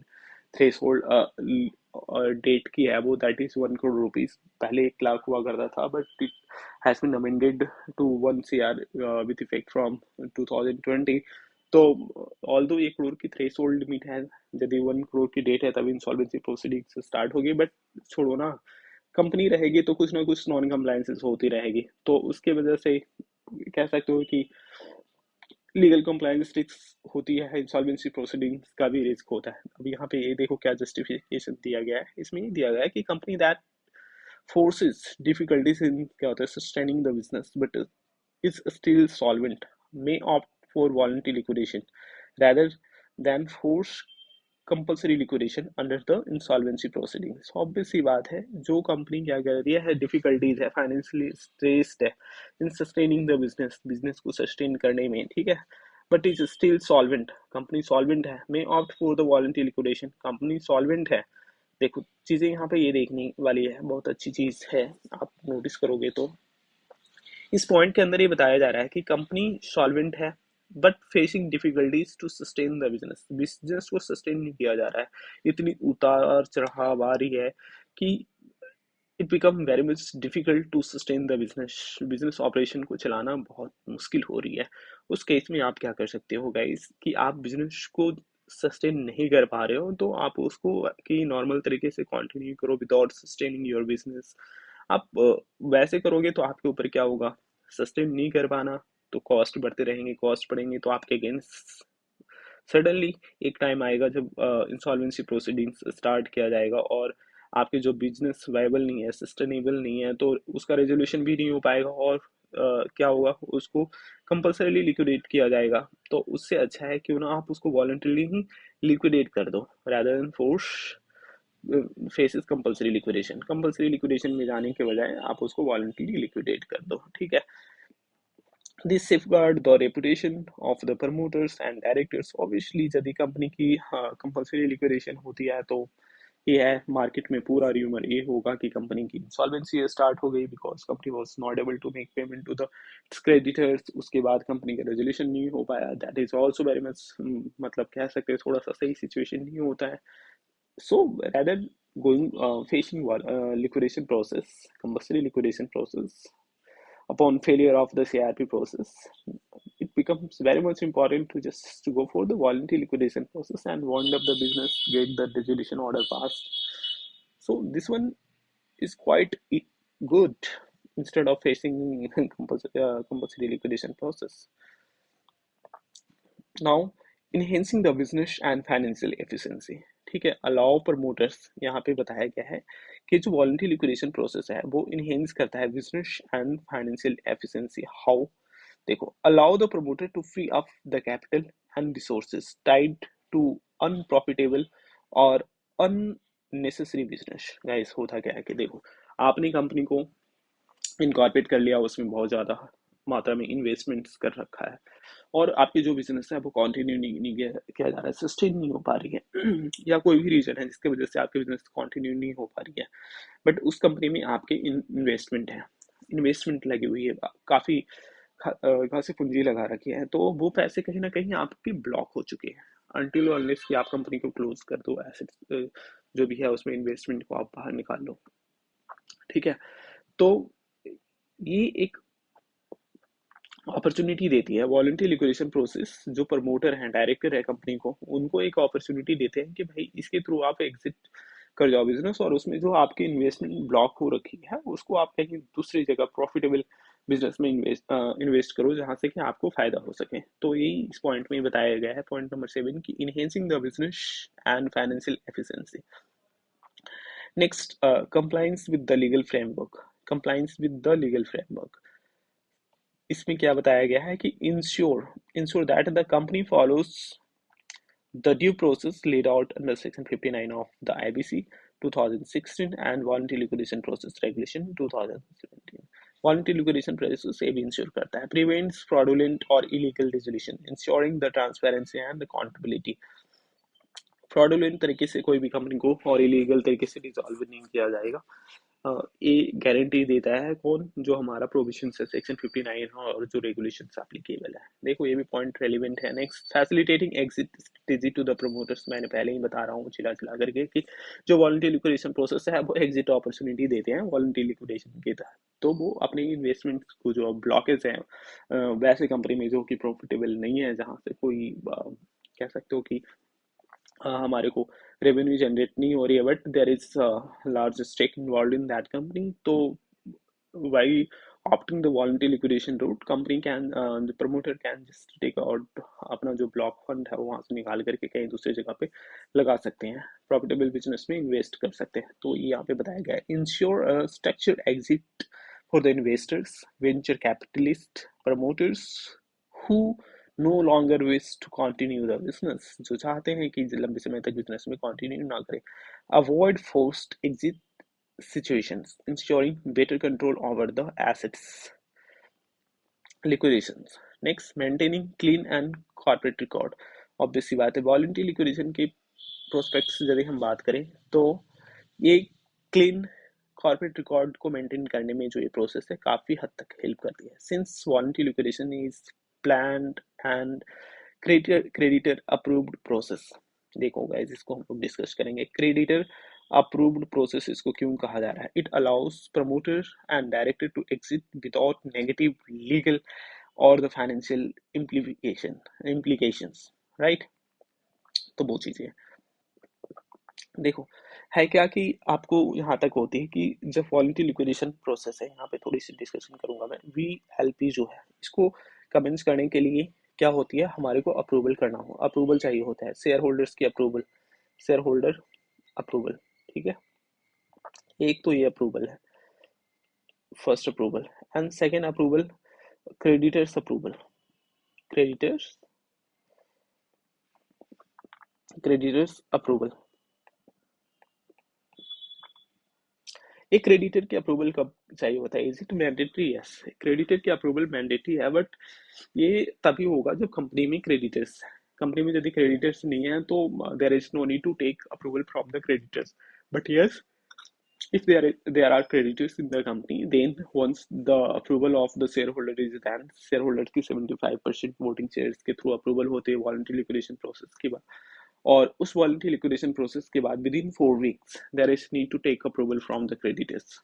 थ्रेश होल्ड डेट की है वो दैट इज 1 करोड़ रुपीज। पहले 1 लाख हुआ करता था, but it has been amended to 1 CR with effect from 2020। तो ऑल दो 1 करोड़ की थ्रेश होल्ड लिमिट है, यदि 1 करोड़ की डेट है तभी इंसॉल्वेंसी प्रोसीडिंग स्टार्ट होगी। बट छोड़ो ना, कंपनी रहेगी तो कुछ ना कुछ नॉन कंप्लायंसेस होती रहेगी, तो उसके वजह से कह सकते हो कि लीगल कंप्लायंस रिस्क होती है, इंसॉल्वेंसी प्रोसीडिंग्स का भी रिस्क होता है। अब यहाँ पे ये देखो क्या जस्टिफिकेशन दिया गया है, इसमें ये दिया गया है कि company that forces difficulties in क्या होता है sustaining the business but is still solvent may opt for voluntary liquidation rather than force compulsory liquidation under the insolvency proceedings. Obvious सी बात है, जो कंपनी क्या कर रही है, डिफिकल्टीज है, फाइनेंशियली स्ट्रेस्ड है in sustaining the business, business को सस्टेन करने में, ठीक है, but is still solvent, company solvent है, may opt for the voluntary liquidation, company solvent है। देखो चीजें यहाँ पे ये देखने वाली है, बहुत अच्छी चीज है, आप नोटिस करोगे तो इस पॉइंट के अंदर ये बताया जा रहा है कि कंपनी सॉल्वेंट है but facing difficulties to sustain the business, business को सस्टेन नहीं किया जा रहा है, इतनी उतार चढ़ाव आ रही है कि it become very much difficult to sustain the business, business operation को चलाना बहुत मुश्किल हो रही है। उस केस में आप क्या कर सकते हो गाइस कि आप बिजनेस को सस्टेन नहीं कर पा रहे हो तो आप उसको कि नॉर्मल तरीके से कंटिन्यू करो विदाउट सस्टेनिंग योर बिजनेस। आप वैसे करोगे तो आपके ऊपर क्या होगा, सस्टेन नहीं कर पाना तो कॉस्ट बढ़ते रहेंगे, कॉस्ट बढ़ेंगे तो आपके अगेंस्ट सडनली एक टाइम आएगा जब इंसॉल्वेंसी प्रोसीडिंग्स स्टार्ट किया जाएगा और आपके जो बिजनेस वायबल नहीं है, सस्टेनेबल नहीं है, तो उसका रेजोल्यूशन भी नहीं हो पाएगा और क्या होगा, उसको कंपल्सरीली लिक्विडेट किया जाएगा। तो उससे अच्छा है क्यों ना आप उसको वॉलंटरली ही लिक्विडेट कर दो rather than force faces compulsory liquidation में जाने के बजाय आप उसको वॉलंटरली लिक्विडेट कर दो, ठीक है। This safeguard the reputation of the promoters and directors. Obviously यदि कंपनी की कंपल्सरी लिक्विडेशन होती है तो ये है मार्केट में पूरा र्यूमर ये होगा कि कंपनी की इंसॉल्वेंसी स्टार्ट हो गई because company was not able to make payment to the creditors. उसके बाद कंपनी का रेजोल्यूशन नहीं हो पाया, that is also very much, मतलब कह सकते हैं थोड़ा सा सही सिचुएशन नहीं होता है। सो rather going facing liquidation process, compulsory liquidation process upon failure of the CRP process, it becomes very much important to just to go for the voluntary liquidation process and wind up the business, get the resolution order passed. So this one is quite good instead of facing compulsory liquidation process. Now, enhancing the business and financial efficiency, ठीक है। Allow promoters, यहाँ पे बताया गया है कि जो voluntary liquidation process है वो इनहेंस करता है business and financial efficiency. How, देखो, allow the promoter to free up the capital and resources tied to unprofitable और अननेसेसरी बिजनेस। गाइस होता क्या है कि देखो, आपने कंपनी को इनकॉर्पोरेट कर लिया, उसमें बहुत ज़्यादा मात्रा में इन्वेस्टमेंट्स कर रखा है और आपकी जो बिजनेस है वो कंटिन्यू नहीं किया जा रहा है, सस्टेन नहीं हो पा रही है या कोई भी रीजन है जिसकी वजह से आपकी बिजनेस कंटिन्यू नहीं हो पा रही है, बट उस कंपनी में आपके इन्वेस्टमेंट है, इन्वेस्टमेंट लगी हुई है, काफ़ी खासी पूंजी लगा रखी है, तो वो पैसे कहीं ना कहीं आपके ब्लॉक हो चुके हैं अनटिल अनलेस कि आप कंपनी को क्लोज कर दो, एसेट्स जो भी है उसमें इन्वेस्टमेंट को आप बाहर निकाल लो, ठीक है। तो ये एक अपॉर्चुनिटी देती है वॉलंटरी लिक्विडेशन प्रोसेस, जो प्रमोटर हैं, डायरेक्टर है कंपनी को, उनको एक अपॉर्चुनिटी देते हैं कि भाई इसके थ्रू आप एग्जिट कर जाओ बिजनेस और उसमें जो आपकी इन्वेस्टमेंट ब्लॉक हो रखी है उसको आप कहीं दूसरी जगह प्रॉफिटेबल बिजनेस में इन्वेस्ट करो जहां से कि आपको फायदा हो सके। तो यही इस पॉइंट में बताया गया है, पॉइंट नंबर 7, की enhancing the business and financial efficiency. Next, compliance with the legal framework, compliance with the legal framework. इसमें क्या बताया गया है कि ensure that the company follows the due process laid out under Section 59 of the IBC 2016 and Voluntary Liquidation Process Regulation 2017. Voluntary liquidation process ये भी ensure करता है, prevents fraudulent or illegal resolution, ensuring the transparency and the accountability. Fraudulent तरीके से कोई भी company को और इलीगल तरीके से डिसॉल्व नहीं किया जाएगा, ये गारंटी देता है कौन, जो हमारा प्रोविजन है सेक्शन 59 और जो रेगुलेशंस एप्लीकेबल है। देखो ये भी पॉइंट रेलिवेंट है। Next, facilitating exit strategy to the promoters. मैंने पहले ही बता रहा हूँ चिल्ला चिल्ला करके कि जो वॉलंटरी लिक्विडेशन प्रोसेस है वो एग्जिट अपॉर्चुनिटी देते हैं वॉलंटरी लिक्विडेशन के तहत। तो वो अपने इन्वेस्टमेंट को जो ब्लॉकेज है वैसे कंपनी में जो कि प्रॉफिटेबल नहीं है, जहाँ से कोई कह सकते हो कि हमारे को रेवेन्यू जनरेट नहीं हो रही है, but there is large stake involve in that company, तो why opting the voluntary liquidation route, company can the promoter can just take out अपना जो ब्लॉक फंड है वो वहां से निकाल करके कहीं दूसरी जगह पे लगा सकते हैं, प्रॉफिटेबल बिजनेस में इन्वेस्ट कर सकते हैं। तो ये यहाँ पे बताया गया है, ensure structured exit for the investors, venture capitalist, promoters who no longer wish to continue the business, जो चाहते हैं कि लंबे समय तक बिजनेस में कंटिन्यू ना करें। Avoid forced exit situations, ensuring better control over the assets. Liquidations. Next, maintaining clean and corporate record. Obvious सी बात है, वॉलंटरी लिक्विडेशन के प्रोस्पेक्ट्स यदि हम बात करें तो ये क्लीन कॉर्पोरेट रिकॉर्ड को मेंटेन करने में जो ये प्रोसेस है काफ़ी हद तक हेल्प करती है। Since voluntary liquidation is planned and creditor approved process. देखो गाइस, इसको हम लोग डिस्कस करेंगे। क्रेडिटर अप्रूव्ड प्रोसेस इसको क्यों कहा जा रहा है? It allows promoter and director to exit without negative legal और द फाइनेंशियल implications, राइट? तो वो चीज़ें देखो है क्या कि आपको यहाँ तक होती है कि जब वॉलंटरी लिक्विडेशन प्रोसेस है, यहाँ पे थोड़ी सी डिस्कशन करूंगा मैं। VLP जो है इसको कमेंस करने के लिए क्या होती है, हमारे को अप्रूवल करना हो, अप्रूवल चाहिए होता है, शेयर होल्डर्स की अप्रूवल, शेयर होल्डर अप्रूवल, ठीक है। एक तो ये अप्रूवल है, first approval, and second approval creditors approval. Creditors creditors approval. एक क्रेडिटर की अप्रूवल कब चाहिए होता है? Is it mandatory? Yes, creditor की अप्रूवल मैंडेटरी है, बट ये तभी होगा जब कंपनी में क्रेडिटर्स, कंपनी में यदि क्रेडिटर्स नहीं है तो there is no need to take approval from the creditors. But yes, if there are creditors in the company, then once the approval of the shareholder is done, shareholder की 75% voting shares के through approval होते हैं voluntary liquidation process के बाद, और उस voluntary liquidation process के बाद with in 4 weeks there is need to take approval from the creditors,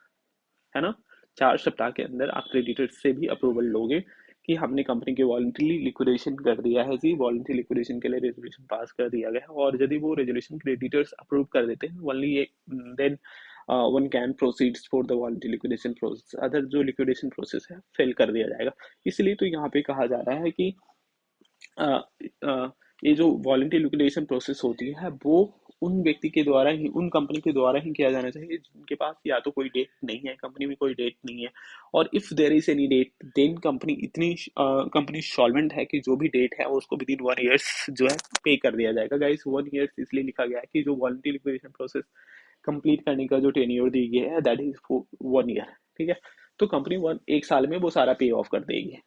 है ना। 4 सप्ताह के अंदर आप क्रेडिटर्स से भी अप्रूवल लोगे कि हमने कंपनी के वॉलंटरी लिक्विडेशन कर दिया है जी, वॉलंटरी लिक्विडेशन के लिए रेजोल्यूशन पास कर दिया गया है, और यदि वो रेजोल्यूशन क्रेडिटर्स अप्रूव कर देते हैं only then one can proceeds for the voluntary liquidation process, other जो लिक्विडेशन प्रोसेस है फेल कर दिया जाएगा। इसलिए तो यहाँ पे कहा जा रहा है कि ये जो वॉलंटरी लिक्विडेशन प्रोसेस होती है वो उन व्यक्ति के द्वारा ही, उन कंपनी के द्वारा ही किया जाना चाहिए जिनके पास या तो कोई डेट नहीं है, कंपनी में कोई डेट नहीं है, और if there is any debt then company इतनी कंपनी सॉल्वेंट है कि जो भी डेट है उसको विद इन 1 years जो है पे कर दिया जाएगा। गाइस 1 years इसलिए लिखा गया है कि जो वॉलंटरी लिक्विडेशन प्रोसेस कंप्लीट करने का जो टेन्योर दी गई है दैट इज 1 year, ठीक है। तो कंपनी 1 साल में वो सारा पे ऑफ कर देगी।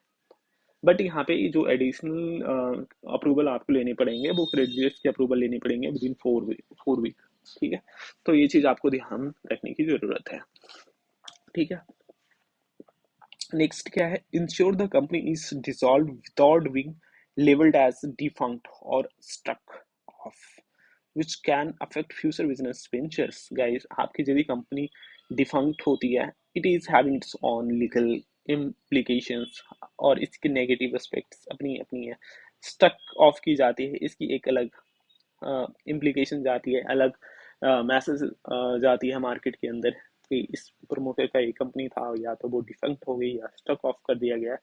बट यहाँ पे जो एडिशनल अप्रूवल आपको लेने पड़ेंगे वो क्रेडिटर्स के अप्रूवल लेने पड़ेंगे विद इन 4 वीक, ठीक है। तो ये चीज आपको ध्यान रखने की जरूरत है, ठीक है। नेक्स्ट क्या है? Ensure the company is dissolve without being labelled as defunct और struck off which can affect future business ventures. Guys, आपकी यदि कंपनी डिफंक्ट होती है, it is having its own legal implications और इसके नेगेटिव एस्पेक्ट्स अपनी अपनी है। स्टक ऑफ की जाती है, इसकी एक अलग इम्प्लीकेशन जाती है, अलग मैसेज जाती है मार्केट के अंदर कि इस प्रमोटर का एक कंपनी था, या तो वो डिफंक्ट हो गई या स्टक ऑफ कर दिया गया।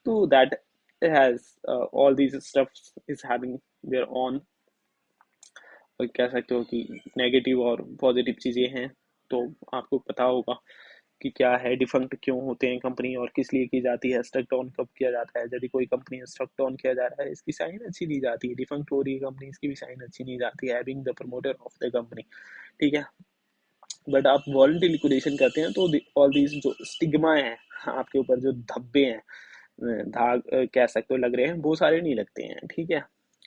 तो that has all these stuffs is having their on, कह सकते हो कि नेगेटिव और पॉजिटिव चीज़ें हैं। तो आपको पता होगा कि क्या है, डिफंक्ट क्यों होते हैं कंपनी और किस लिए की जाती है, स्टक डाउन कब किया जाता है। यदि कोई कंपनी स्टक डाउन किया जा रहा है, इसकी साइन अच्छी नहीं जाती है, डिफंक्ट हो रही है कंपनी, इसकी भी साइन अच्छी नहीं जाती है having the promoter of the company, ठीक है। बट आप वॉलंटरी लिक्विडेशन करते हैं तो ऑल दीज जो स्टिग्मा है आपके ऊपर, जो धब्बे हैं, दाग कह सकते हो लग रहे हैं, वो सारे नहीं लगते हैं, ठीक है।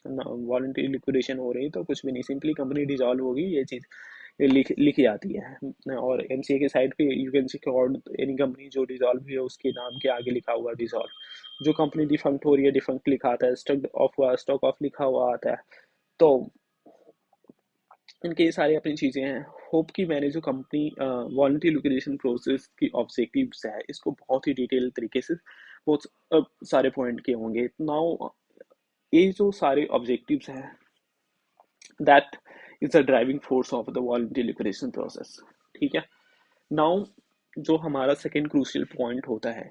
वॉलंटरी लिक्विडेशन हो रही तो कुछ भी नहीं, सिंपली कंपनी डिजॉल्व होगी, ये चीज़ लिखी जाती है। और एमसीए के साइड पे you can secure any company जो डिसॉल्व हुई है उसके नाम के आगे लिखा हुआ डिसॉल्व। जो कंपनी डिफंक्ट हो रही है डिफंक्ट लिखा आता है, स्टॉक ऑफ लिखा हुआ आता है। तो इनके ये सारी अपनी चीज़ें हैं। होप कि मैंने जो कंपनी वॉलंटरी लिक्विडेशन प्रोसेस की ऑब्जेक्टिव्स है इसको बहुत ही डिटेल तरीके से बहुत सारे पॉइंट किए होंगे। नाउ ये जो सारे ऑब्जेक्टिव्स हैं that is the driving force of the voluntary liquidation process. ठीक है। नाउ जो हमारा सेकेंड क्रूशियल पॉइंट होता है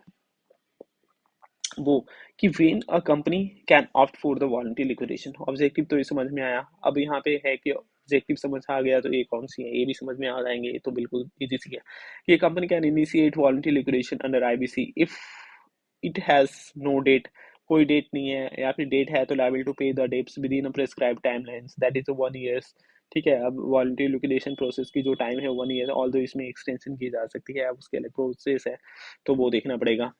वो कि when a company can opt for the voluntary liquidation. Objective तो ये समझ में आया। अब यहाँ पे है कि ऑब्जेक्टिव समझ आ गया तो ये कौन सी है ये भी समझ में आ जाएंगे। ये तो बिल्कुल इजी सी है कि ये company can initiate voluntary liquidation under IBC if it has no debt. कोई डेट नहीं है या फिर डेट है तो liable to pay the debts with in a prescribe timelines that is 1 years. ठीक है। अब वॉलंटरी लिक्विडेशन प्रोसेस की जो टाइम है 1 ईयर, ऑल दो इसमें एक्सटेंशन की जा सकती है। अब उसके अलग प्रोसेस है तो वो देखना पड़ेगा।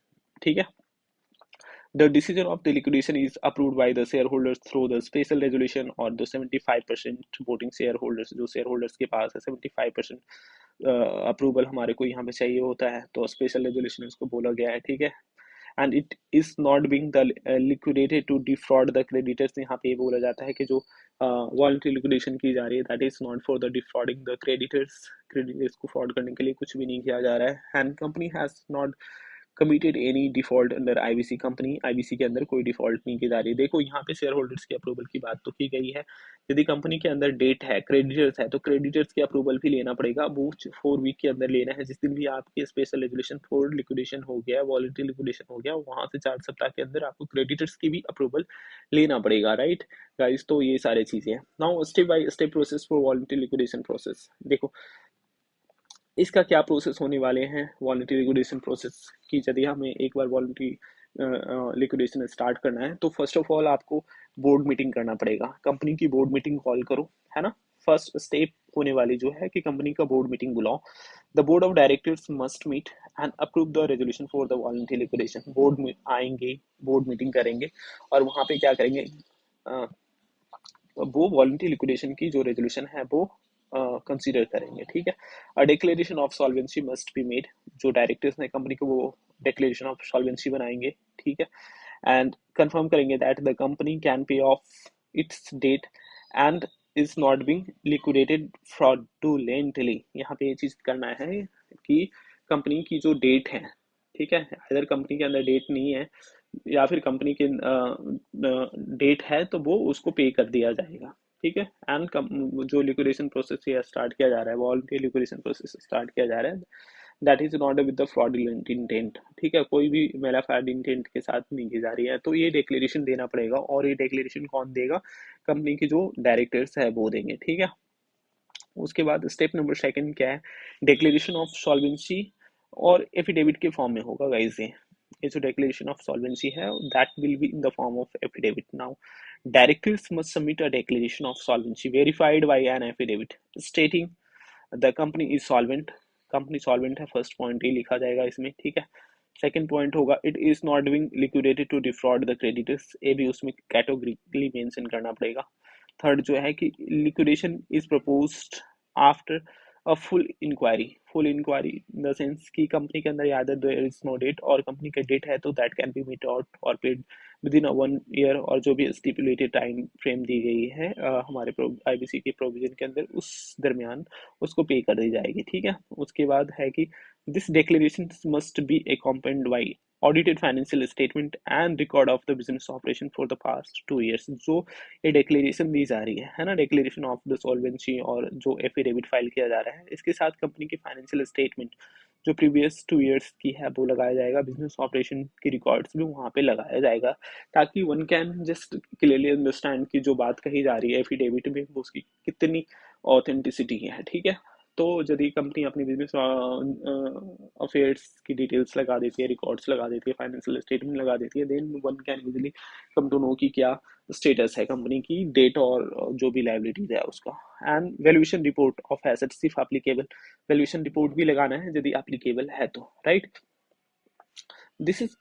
ठीक है। The decision of the liquidation is approved by the shareholders through the special resolution or the 75% voting shareholders। जो shareholders के पास है 75% अप्रूवल हमारे को यहाँ पे चाहिए होता है तो स्पेशल रेजोल्यूशन उसको बोला गया है। ठीक है। And it is not being the liquidated to defraud the creditors. यहाँ पे ये बोला जाता है कि जो वॉलंटरी लिक्विडेशन की जा रही है that is not for the defrauding the creditors. Creditors को फ्रॉड करने के लिए कुछ भी नहीं किया जा रहा है। And company has not committed any default under IBC. Company IBC के अंदर कोई डिफॉल्ट नहीं की जा रही। देखो यहाँ पे शेयर होल्डर्स की अप्रूवल की बात तो की गई है। यदि कंपनी के अंदर डेट है क्रेडिटर्स है तो क्रेडिटर्स की अप्रूवल भी लेना पड़ेगा। वो 4 वीक के अंदर लेना है। जिस दिन भी आपके स्पेशल रेजुलेशन फॉर लिक्विडेशन हो गया वॉलंटरी लिक्विडेशन हो गया वहां से 4 सप्ताह के अंदर आपको क्रेडिटर्स की भी अप्रूवल लेना पड़ेगा। Right guys. तो ये सारी चीजें हैं। Now step by step process for voluntary liquidation process. देखो इसका क्या प्रोसेस होने वाले हैं वॉलंटरी लिक्विडेशन प्रोसेस की। यदि हमें एक बार वॉलंटरी लिक्विडेशन स्टार्ट करना है तो फर्स्ट ऑफ ऑल आपको बोर्ड मीटिंग करना पड़ेगा। कंपनी की बोर्ड मीटिंग कॉल करो, है ना। फर्स्ट स्टेप होने वाली जो है कि कंपनी का बोर्ड मीटिंग बुलाओ। The board of directors must meet and approve the resolution for the voluntary liquidation. Board में आएंगे, बोर्ड मीटिंग करेंगे और वहां पे क्या करेंगे, वो वॉलंटरी लिक्विडेशन की जो रेजोल्यूशन है वो कंसीडर करेंगे। ठीक है। A declaration of solvency must be made. जो डायरेक्टर्स ने कंपनी को वो डिक्लेरेशन ऑफ सॉल्वेंसी बनाएंगे। ठीक है। एंड कंफर्म करेंगे that the company can pay off its debt and is not being liquidated fraudulently. यहाँ पे ये चीज करना है कि कंपनी की जो डेट है, ठीक है, अगर कंपनी के अंदर डेट नहीं है या फिर कंपनी के डेट है तो वो उसको पे कर दिया जाएगा। ठीक है। एंड जो लिक्विडेशन प्रोसेस ये स्टार्ट किया जा रहा है वॉलंटरी लिक्विडेशन प्रोसेस स्टार्ट किया जा रहा है that is not with the fraudulent intent. ठीक है। कोई भी मेलाफाइड इंटेंट के साथ नहीं की जा रही है तो ये डिक्लेरेशन देना पड़ेगा। और ये डिक्लेरेशन कौन देगा, कंपनी के जो डायरेक्टर्स है वो देंगे। ठीक है। उसके बाद स्टेप नंबर सेकंड क्या है, डिक्लेरेशन ऑफ सॉल्वेंसी और एफिडेविट के फॉर्म में होगा गाइस। ये जो डिक्लेरेशन ऑफ सॉल्वेंसी है that will be in the form of affidavit. Now directors must submit a declaration of solvency verified by an affidavit stating the company is solvent. Company solvent है, first point ये लिखा जाएगा इसमें। ठीक है। Second point होगा it is not being liquidated to defraud the creditors. ये भी उसमें कैटेगोरिकली मेंशन करना पड़ेगा। थर्ड जो है कि liquidation is proposed after a full inquiry in the sense कि कंपनी के अंदर याद है देयर इज नो डेट और कंपनी का डेट है तो that can be meet out और पेड विद इन 1 ईयर। और जो भी स्टिपुलेटेड टाइम फ्रेम दी गई है हमारे आईबीसी के प्रोविजन के अंदर उस दरमियान उसको पे कर दी जाएगी। ठीक है। उसके बाद है कि this declaration must be accompanied by audited financial statement and record of the business operation for the past 2 years। जो ये डिक्लेरेशन दी जा रही है ना, डिक्लेरेशन ऑफ द सॉल्वेंसी और जो एफिडेविट फाइल किया जा रहा है इसके साथ कंपनी की फाइनेंशियल स्टेटमेंट जो प्रीवियस 2 ईयर्स की है वो लगाया जाएगा। बिजनेस ऑपरेशन की रिकॉर्ड्स भी वहाँ पे लगाया जाएगा ताकि one can just clearly understand कि जो बात कही जा रही है एफिडेविट में वो उसकी कितनी ऑथेंटिसिटी है। ठीक है। तो यदि कंपनी अपनी बिजनेस अफेयर्स की डिटेल्स लगा देती है, रिकॉर्ड्स लगा देती है, फाइनेंशियल स्टेटमेंट लगा देती है, then one can easily come to know कि क्या स्टेटस है कंपनी की, डेट और जो भी लाइबिलिटीज है उसका। And valuation report of assets if applicable. Valuation report भी लगाना है यदि एप्लीकेबल है तो। Right. This is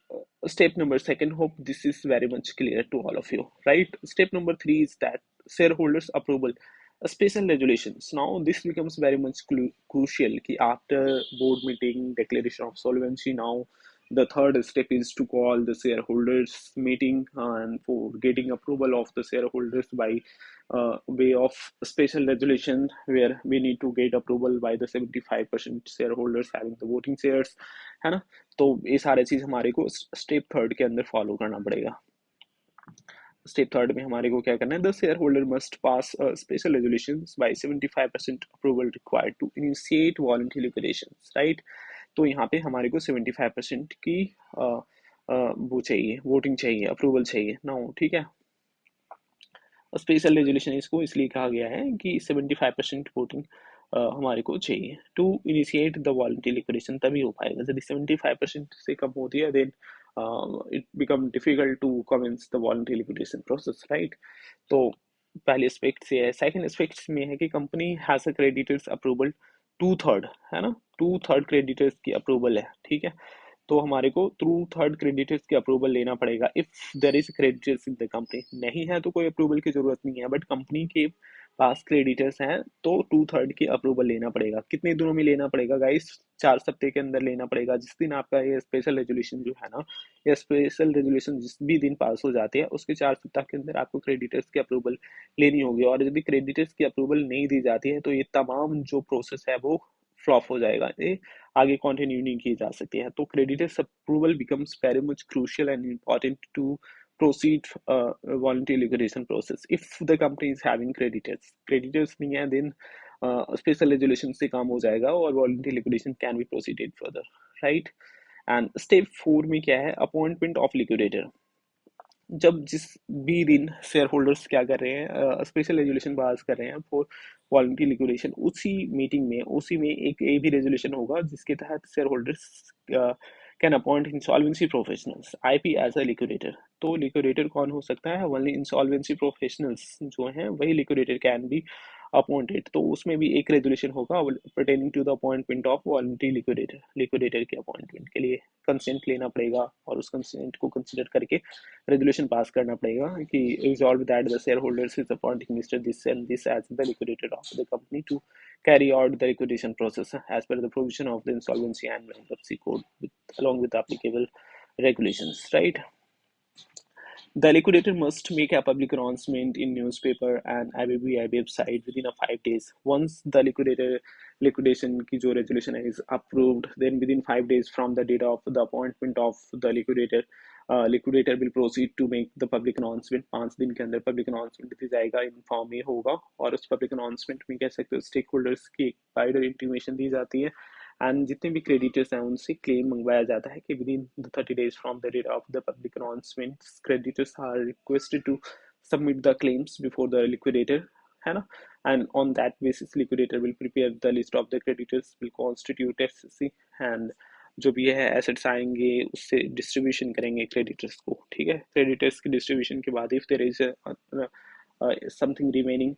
step number second. Hope this is very much clear to all of you. Right. Step number 3 is that shareholders approval Special resolutions. Now this becomes very much crucial कि after board meeting declaration of solvency, now the third step is to call the shareholders meeting and for getting approval of the shareholders by way of special resolution, where we need to get approval by the 75% shareholders having the voting shares, है ना। तो ये सारे चीज हमारे को step third के अंदर फॉलो करना पड़ेगा। स्टेप थर्ड में हमारे को क्या करना है, the shareholder must pass special resolution by 75% approval required to initiate voluntary liquidation, right. तो यहाँ पे हमारे को 75% की वो चाहिए, वोटिंग चाहिए, अप्रूवल चाहिए ना, ठीक है। स्पेशल रेजोल्यूशन इसको इसलिए कहा गया है कि 75% वोटिंग हमारे को चाहिए to initiate the voluntary liquidation, तभी हो पाएगा। यदि 75% से कम होती है then it become difficult to commence the voluntary liquidation process, right. तो पहले एस्पेक्ट से है। सेकंड एस्पेक्ट में है कि company has a creditors approval two third, है ना, टू थर्ड क्रेडिटर्स की अप्रूवल है, ठीक है। तो हमारे को थ्रू थर्ड क्रेडिटर्स की अप्रूवल लेना पड़ेगा if there is creditors in the company. नहीं है तो कोई अप्रूवल की जरूरत नहीं है, बट कंपनी के पास क्रेडिटर्स हैं तो टू थर्ड की अप्रूवल लेना पड़ेगा। कितने दिनों में लेना पड़ेगा गाइस? 4 सप्ताह के अंदर लेना पड़ेगा। जिस दिन आपका ये स्पेशल रेजोल्यूशन जो है ना, ये स्पेशल रेजोल्यूशन जिस भी दिन पास हो जाती है उसके 4 सप्ताह के अंदर आपको क्रेडिटर्स की अप्रूवल लेनी होगी। और यदि क्रेडिटर्स की अप्रूवल नहीं दी जाती है तो ये तमाम जो प्रोसेस है वो फ्लॉप हो जाएगा, ये आगे कंटिन्यू नहीं की जा सकती है। तो creditors approval becomes very much crucial and important to proceed voluntary liquidation process if the company is having creditors नहीं है then special resolution से काम हो जाएगा और voluntary liquidation can be proceeded further, right। and step 4 में क्या है, appointment of liquidator। जब जिस भी दिन शेयर होल्डर्स क्या कर रहे हैं, स्पेशल रेजोल्यूशन पास कर रहे हैं फॉर वॉलंटरी लिक्विडेशन, उसी में एक ये भी रेजोल्यूशन होगा जिसके तहत shareholders can appoint insolvency professionals IP as a liquidator. तो लिक्विडेटर कौन हो सकता है? ओनली इंसॉल्वेंसी प्रोफेशनल्स जो हैं वही लिक्विडेटर कैन बी अपॉइंटेड। तो उसमें भी एक रेजोल्यूशन होगा pertaining to the appointment of voluntary liquidator के अपॉइंटमेंट के लिए कंसेंट लेना पड़ेगा और उस कंसेंट को कंसिडर करके रेजोल्यूशन पास करना पड़ेगा कि resolve that the share holders is appointing mister this and this as the liquidator of the company to carry out the liquidation process as per the provision of the insolvency and bankruptcy code along with applicable regulations, right। The liquidator must make a public announcement in newspaper and IBBI website within a 5 days. Once the liquidation की जो resolution is approved, then within 5 days from the date of the appointment of the liquidator will proceed to make the public announcement। 5 दिन के अंदर public announcement दी जाएगा, inform में होगा और उस public announcement में कह सकते हो stakeholders की एक wider intimation दी जाती है एंड जितने भी क्रेडिटर्स हैं उनसे क्लेम मंगवाया जाता है कि within the 30 days from the date of the public announcement creditors are requested to submit the claims before the liquidator, है ना। And on that basis liquidator will prepare the list of the creditors, will constitute FCC and जो भी है assets आएंगे उससे distribution करेंगे creditors को, ठीक है। क्रेडिटर्स की डिस्ट्रीब्यूशन के बाद if there is something remaining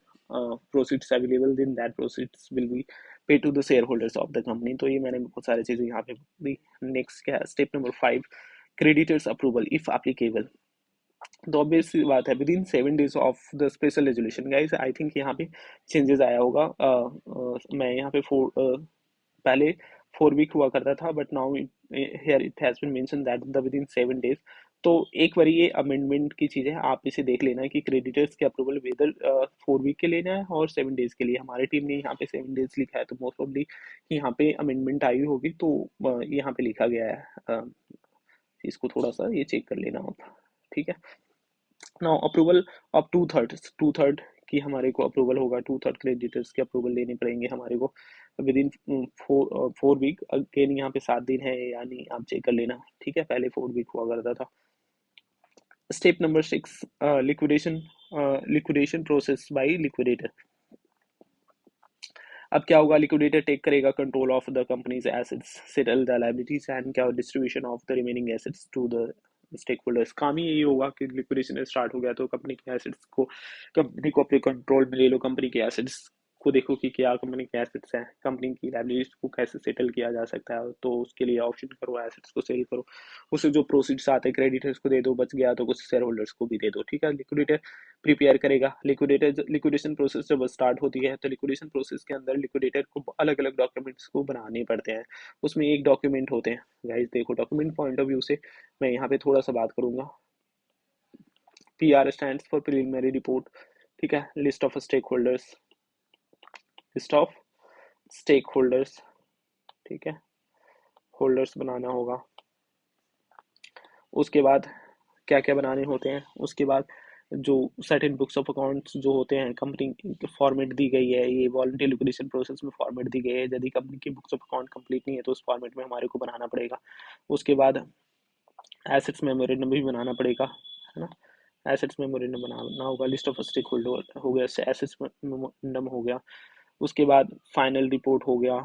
proceeds available, then that proceeds will be paid to the shareholders of the company। तो ये मैंने बहुत सारी चीजें यहाँ पे दी। नेक्स्ट क्या है, step number 5, creditors approval if applicable. तो ऑब्वियस बात है with in 7 days of the special resolution. Guys I think यहाँ पे चेंजेस आया होगा। मैं यहाँ पे पहले 4 week हुआ करता था but now here it has been mention that the within 7 days। तो एक बार ये अमेंडमेंट की चीज़ है, आप इसे देख लेना कि क्रेडिटर्स के अप्रूवल वेदर 4 week के लेना है और 7 days के लिए। हमारी टीम ने यहाँ पे 7 days लिखा है तो मोस्ट ऑफली यहाँ पे अमेंडमेंट आई होगी तो यहाँ पे लिखा गया है। इसको थोड़ा सा ये चेक कर लेना आप, ठीक है। Now approval of two third की हमारे को अप्रूवल होगा, टू थर्ड क्रेडिटर्स के अप्रूवल लेने पड़ेंगे हमारे को विद इन 4 week। अगेन यहाँ पे 7 दिन है यानी आप चेक कर लेना, ठीक है। पहले 4 week हुआ करता था। Step number 6, liquidation process by liquidator. अब क्या होगा, लिक्विडेटर टेक करेगा control of the company's assets, settle the liabilities and क्या distribution of the remaining assets to the stake holders. काम ही यही होगा कि लिक्विडेशन स्टार्ट हो गया तो कंपनी के एसेट्स को कंपनी को अपने कंट्रोल में ले लो, कंपनी के एसेट्स को देखो कि क्या कंपनी के एसेट्स हैं, कंपनी की लायबिलिटीज को कैसे सेटल किया जा सकता है, तो उसके लिए ऑप्शन करो, एसेट्स को सेल करो, उससे जो प्रोसीड्स आते हैं क्रेडिटर्स को दे दो, बच गया तो कुछ शेयर होल्डर्स को भी दे दो, ठीक है। लिक्विडेटर प्रिपेयर करेगा, लिक्विडेशन प्रोसेस जब स्टार्ट होती है तो लिक्विडेशन प्रोसेस के अंदर लिक्विडेटर को अलग अलग डॉक्यूमेंट्स को बनाने पड़ते हैं। उसमें एक डॉक्यूमेंट होते हैं गाइस, देखो डॉक्यूमेंट पॉइंट ऑफ व्यू से मैं यहाँ पे थोड़ा सा बात करूंगा। PR stand for preliminary report, ठीक है। लिस्ट ऑफ स्टेक होल्डर्स, ठीक है, होल्डर्स बनाना होगा। उसके बाद क्या क्या बनाने होते हैं, उसके बाद जो सर्टेन बुक्स ऑफ अकाउंट्स जो होते हैं, कंपनी फॉर्मेट दी गई है, ये वॉलंटरी लिक्विडेशन प्रोसेस में फॉर्मेट दी गई है, यदि कंपनी की बुक्स ऑफ अकाउंट कंप्लीट नहीं है तो उस फॉर्मेट में हमारे को बनाना पड़ेगा। उसके बाद एसेट्स मेमोरेंडम भी बनाना पड़ेगा, है ना। एसेट्स मेमोरेंडम बनाना होगा, लिस्ट ऑफ स्टेक होल्डर हो गया, एसेट्स मेमोरेंडम हो गया। उसके बाद फाइनल रिपोर्ट हो गया,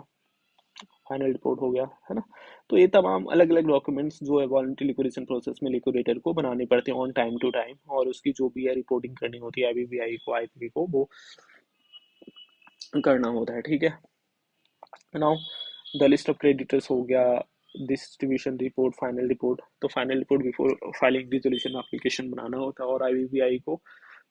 है ना। तो ये तमाम अलग अलग डॉक्यूमेंट्स जो है वॉलंटरी लिक्विडेशन प्रोसेस में लिक्विडेटर को बनाने पड़ते हैं ऑन टाइम टू टाइम, और उसकी जो भी है रिपोर्टिंग करनी होती है IBPI को, IPP को, वो करना होता है, ठीक है। Now the list of creditors हो गया, डिस्ट्रीब्यूशन रिपोर्ट, फाइनल रिपोर्ट। तो final report before filing resolution application बनाना होता है और IBPI को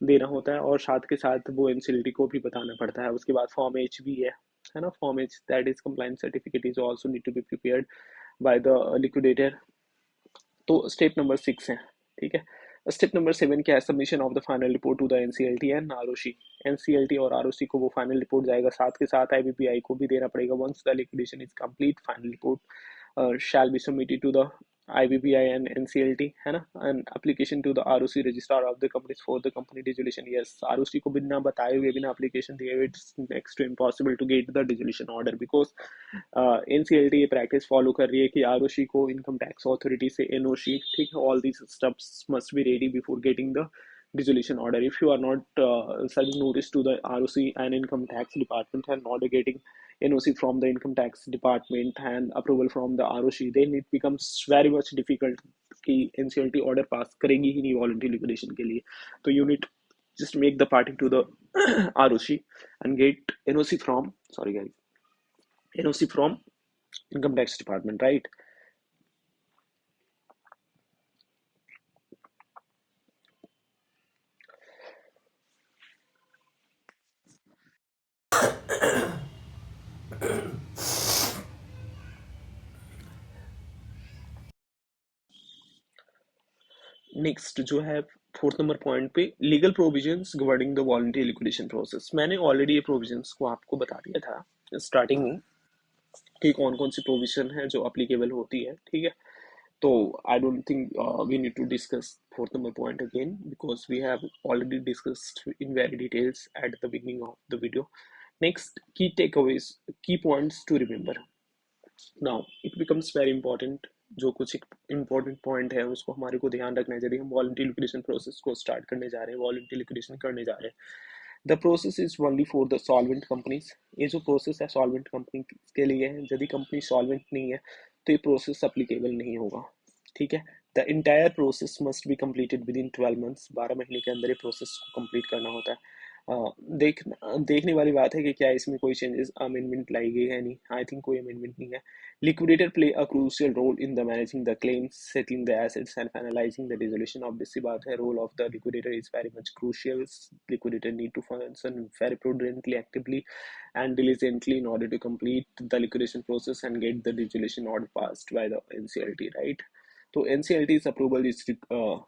देना होता है, और साथ के साथ वो NCLT को भी बताना पड़ता है। उसके बाद फॉर्म H भी है ना, form H that is compliance certificate is also need to be prepared by the liquidator. तो स्टेप नंबर 6 है, ठीक है। स्टेप नंबर 7 क्या है, submission of the final report to the NCLT and ROC। NCLT और ROC को वो final report जाएगा, साथ के साथ IBPI को भी देना पड़ेगा। Once the liquidation is complete, final report shall be submitted to the IBPI and NCLT, है ना, and application to the ROC registrar of the companies for the company dissolution। yes, ROC को बिना बताए हुए, बिना application दिए हुए, it's next to impossible to get the dissolution order, because NCLT ये प्रैक्टिस फॉलो कर रही है कि ROC को इनकम टैक्स अथॉरिटी से NOC, ठीक है, all these steps must be ready before getting the dissolution order. If you are not serving notice to the ROC and income tax department and not getting NOC from the income tax department and approval from the ROC, then it becomes very much difficult कि NCLT order pass करेगी ही नहीं voluntary liquidation के लिए। तो you need just make the party to the ROC and get NOC from, sorry guys, NOC from income tax department, right? Next जो है, fourth number point पे, legal provisions governing the voluntary liquidation process. मैंने already ये provisions को आपको बता दिया था स्टार्टिंग में कि कौन कौन सी प्रोविजन है जो अप्लीकेबल होती है, ठीक है। तो I don't think we need to discuss fourth number point again, because we have already discussed in very details at the beginning of the video. Next, key takeaways, key points to remember. Now it becomes very important, जो कुछ एक important point है उसको हमारे को ध्यान रखना है यदि हम वॉलंटरी लिक्विडेशन प्रोसेस को स्टार्ट करने जा रहे हैं, वॉलंटरी लिक्विडेशन करने जा रहे हैं। The process is only for the solvent companies. ये जो प्रोसेस है सॉल्वेंट कंपनी के लिए है, यदि कंपनी सॉल्वेंट नहीं है तो ये प्रोसेस अप्लीकेबल नहीं होगा, ठीक है। The entire process must be completed with in 12 months, 12 महीने के अंदर ये प्रोसेस को कम्प्लीट करना होता है। देखने वाली बात है कि क्या इसमें कोई चेंजेस अमेंडमेंट लाई गई है, नहीं, आई थिंक कोई अमेंडमेंट नहीं है। Liquidator play a crucial role in the managing the claims, settling the assets and finalising the resolution. Obvious सी बात है, role of the liquidator is very much crucial. Liquidator need to function very prudently, actively and diligently in order to complete the liquidation process and get the dissolution order passed by the NCLT, right? तो NCLT's approval is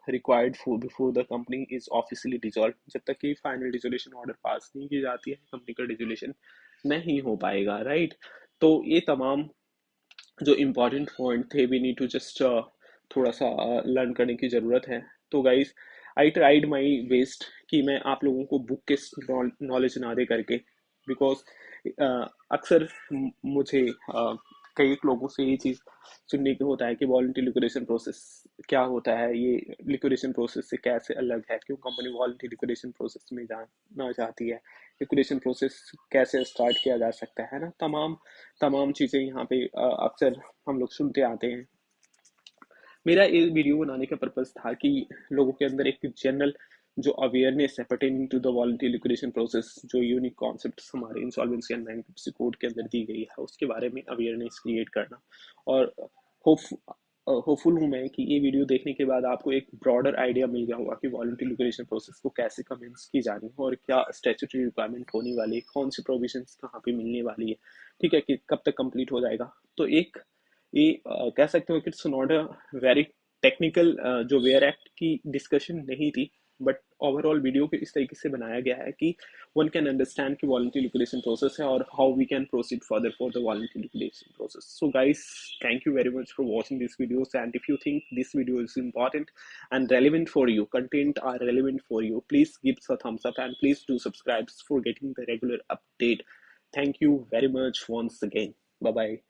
required for before the company is officially dissolved। जब तक कि final dissolution order pass नहीं की जाती है, company का dissolution नहीं हो पाएगा, राइट। तो ये तमाम जो इम्पोर्टेंट पॉइंट थे, वी नीड टू जस्ट थोड़ा सा लर्न करने की ज़रूरत है। तो guys, I tried my best कि मैं आप लोगों को बुक के नॉलेज ना दे करके, बिकॉज अक्सर मुझे कई लोगों से ये चीज़ सुनने को होता है कि वॉलंटरी लिक्विडेशन प्रोसेस क्या होता है, ये लिक्विडेशन प्रोसेस से कैसे अलग है, क्यों कंपनी वॉलंटरी लिक्विडेशन प्रोसेस में जाना चाहती है, लिक्विडेशन प्रोसेस कैसे स्टार्ट किया जा सकता है ना, तमाम तमाम चीज़ें यहाँ पे अक्सर हम लोग सुनते आते हैं। मेरा ये वीडियो बनाने का पर्पज़ था कि लोगों के अंदर एक जनरल जो अवेयरनेस है pertaining to the voluntary liquidation process, जो यूनिक कॉन्सेप्ट्स हमारे इंसॉल्वेंसी एंड बैंक्रप्सी कोड के अंदर दी गई है, उसके बारे में अवेयरनेस क्रिएट करना। और होप होपफुल हूँ मैं कि ये वीडियो देखने के बाद आपको एक ब्रॉडर आइडिया मिल गया होगा कि वॉलंटरी लिक्विडेशन प्रोसेस को कैसे कमेंस की जानी है और क्या स्टैट्यूटरी रिक्वायरमेंट होने वाली है, कौन सी प्रोविजंस कहाँ पे मिलने वाली है, ठीक है, कि कब तक कंप्लीट हो जाएगा। तो एक ये कह सकते हो कि it's not a very technical जो वेयर एक्ट की डिस्कशन नहीं थी, बट ओवरऑल वीडियो को इस तरीके से बनाया गया है कि वन कैन अंडरस्टैंड कि वॉलंटरी लिक्विडेशन प्रोसेस है और how we can proceed further for the voluntary liquidation process. So guys, thank you very much for watching these videos, and if you think this video is important and relevant for you, content are relevant for you, please give us a thumbs up and please do subscribe for getting the regular update. Thank you very much once again. Bye bye.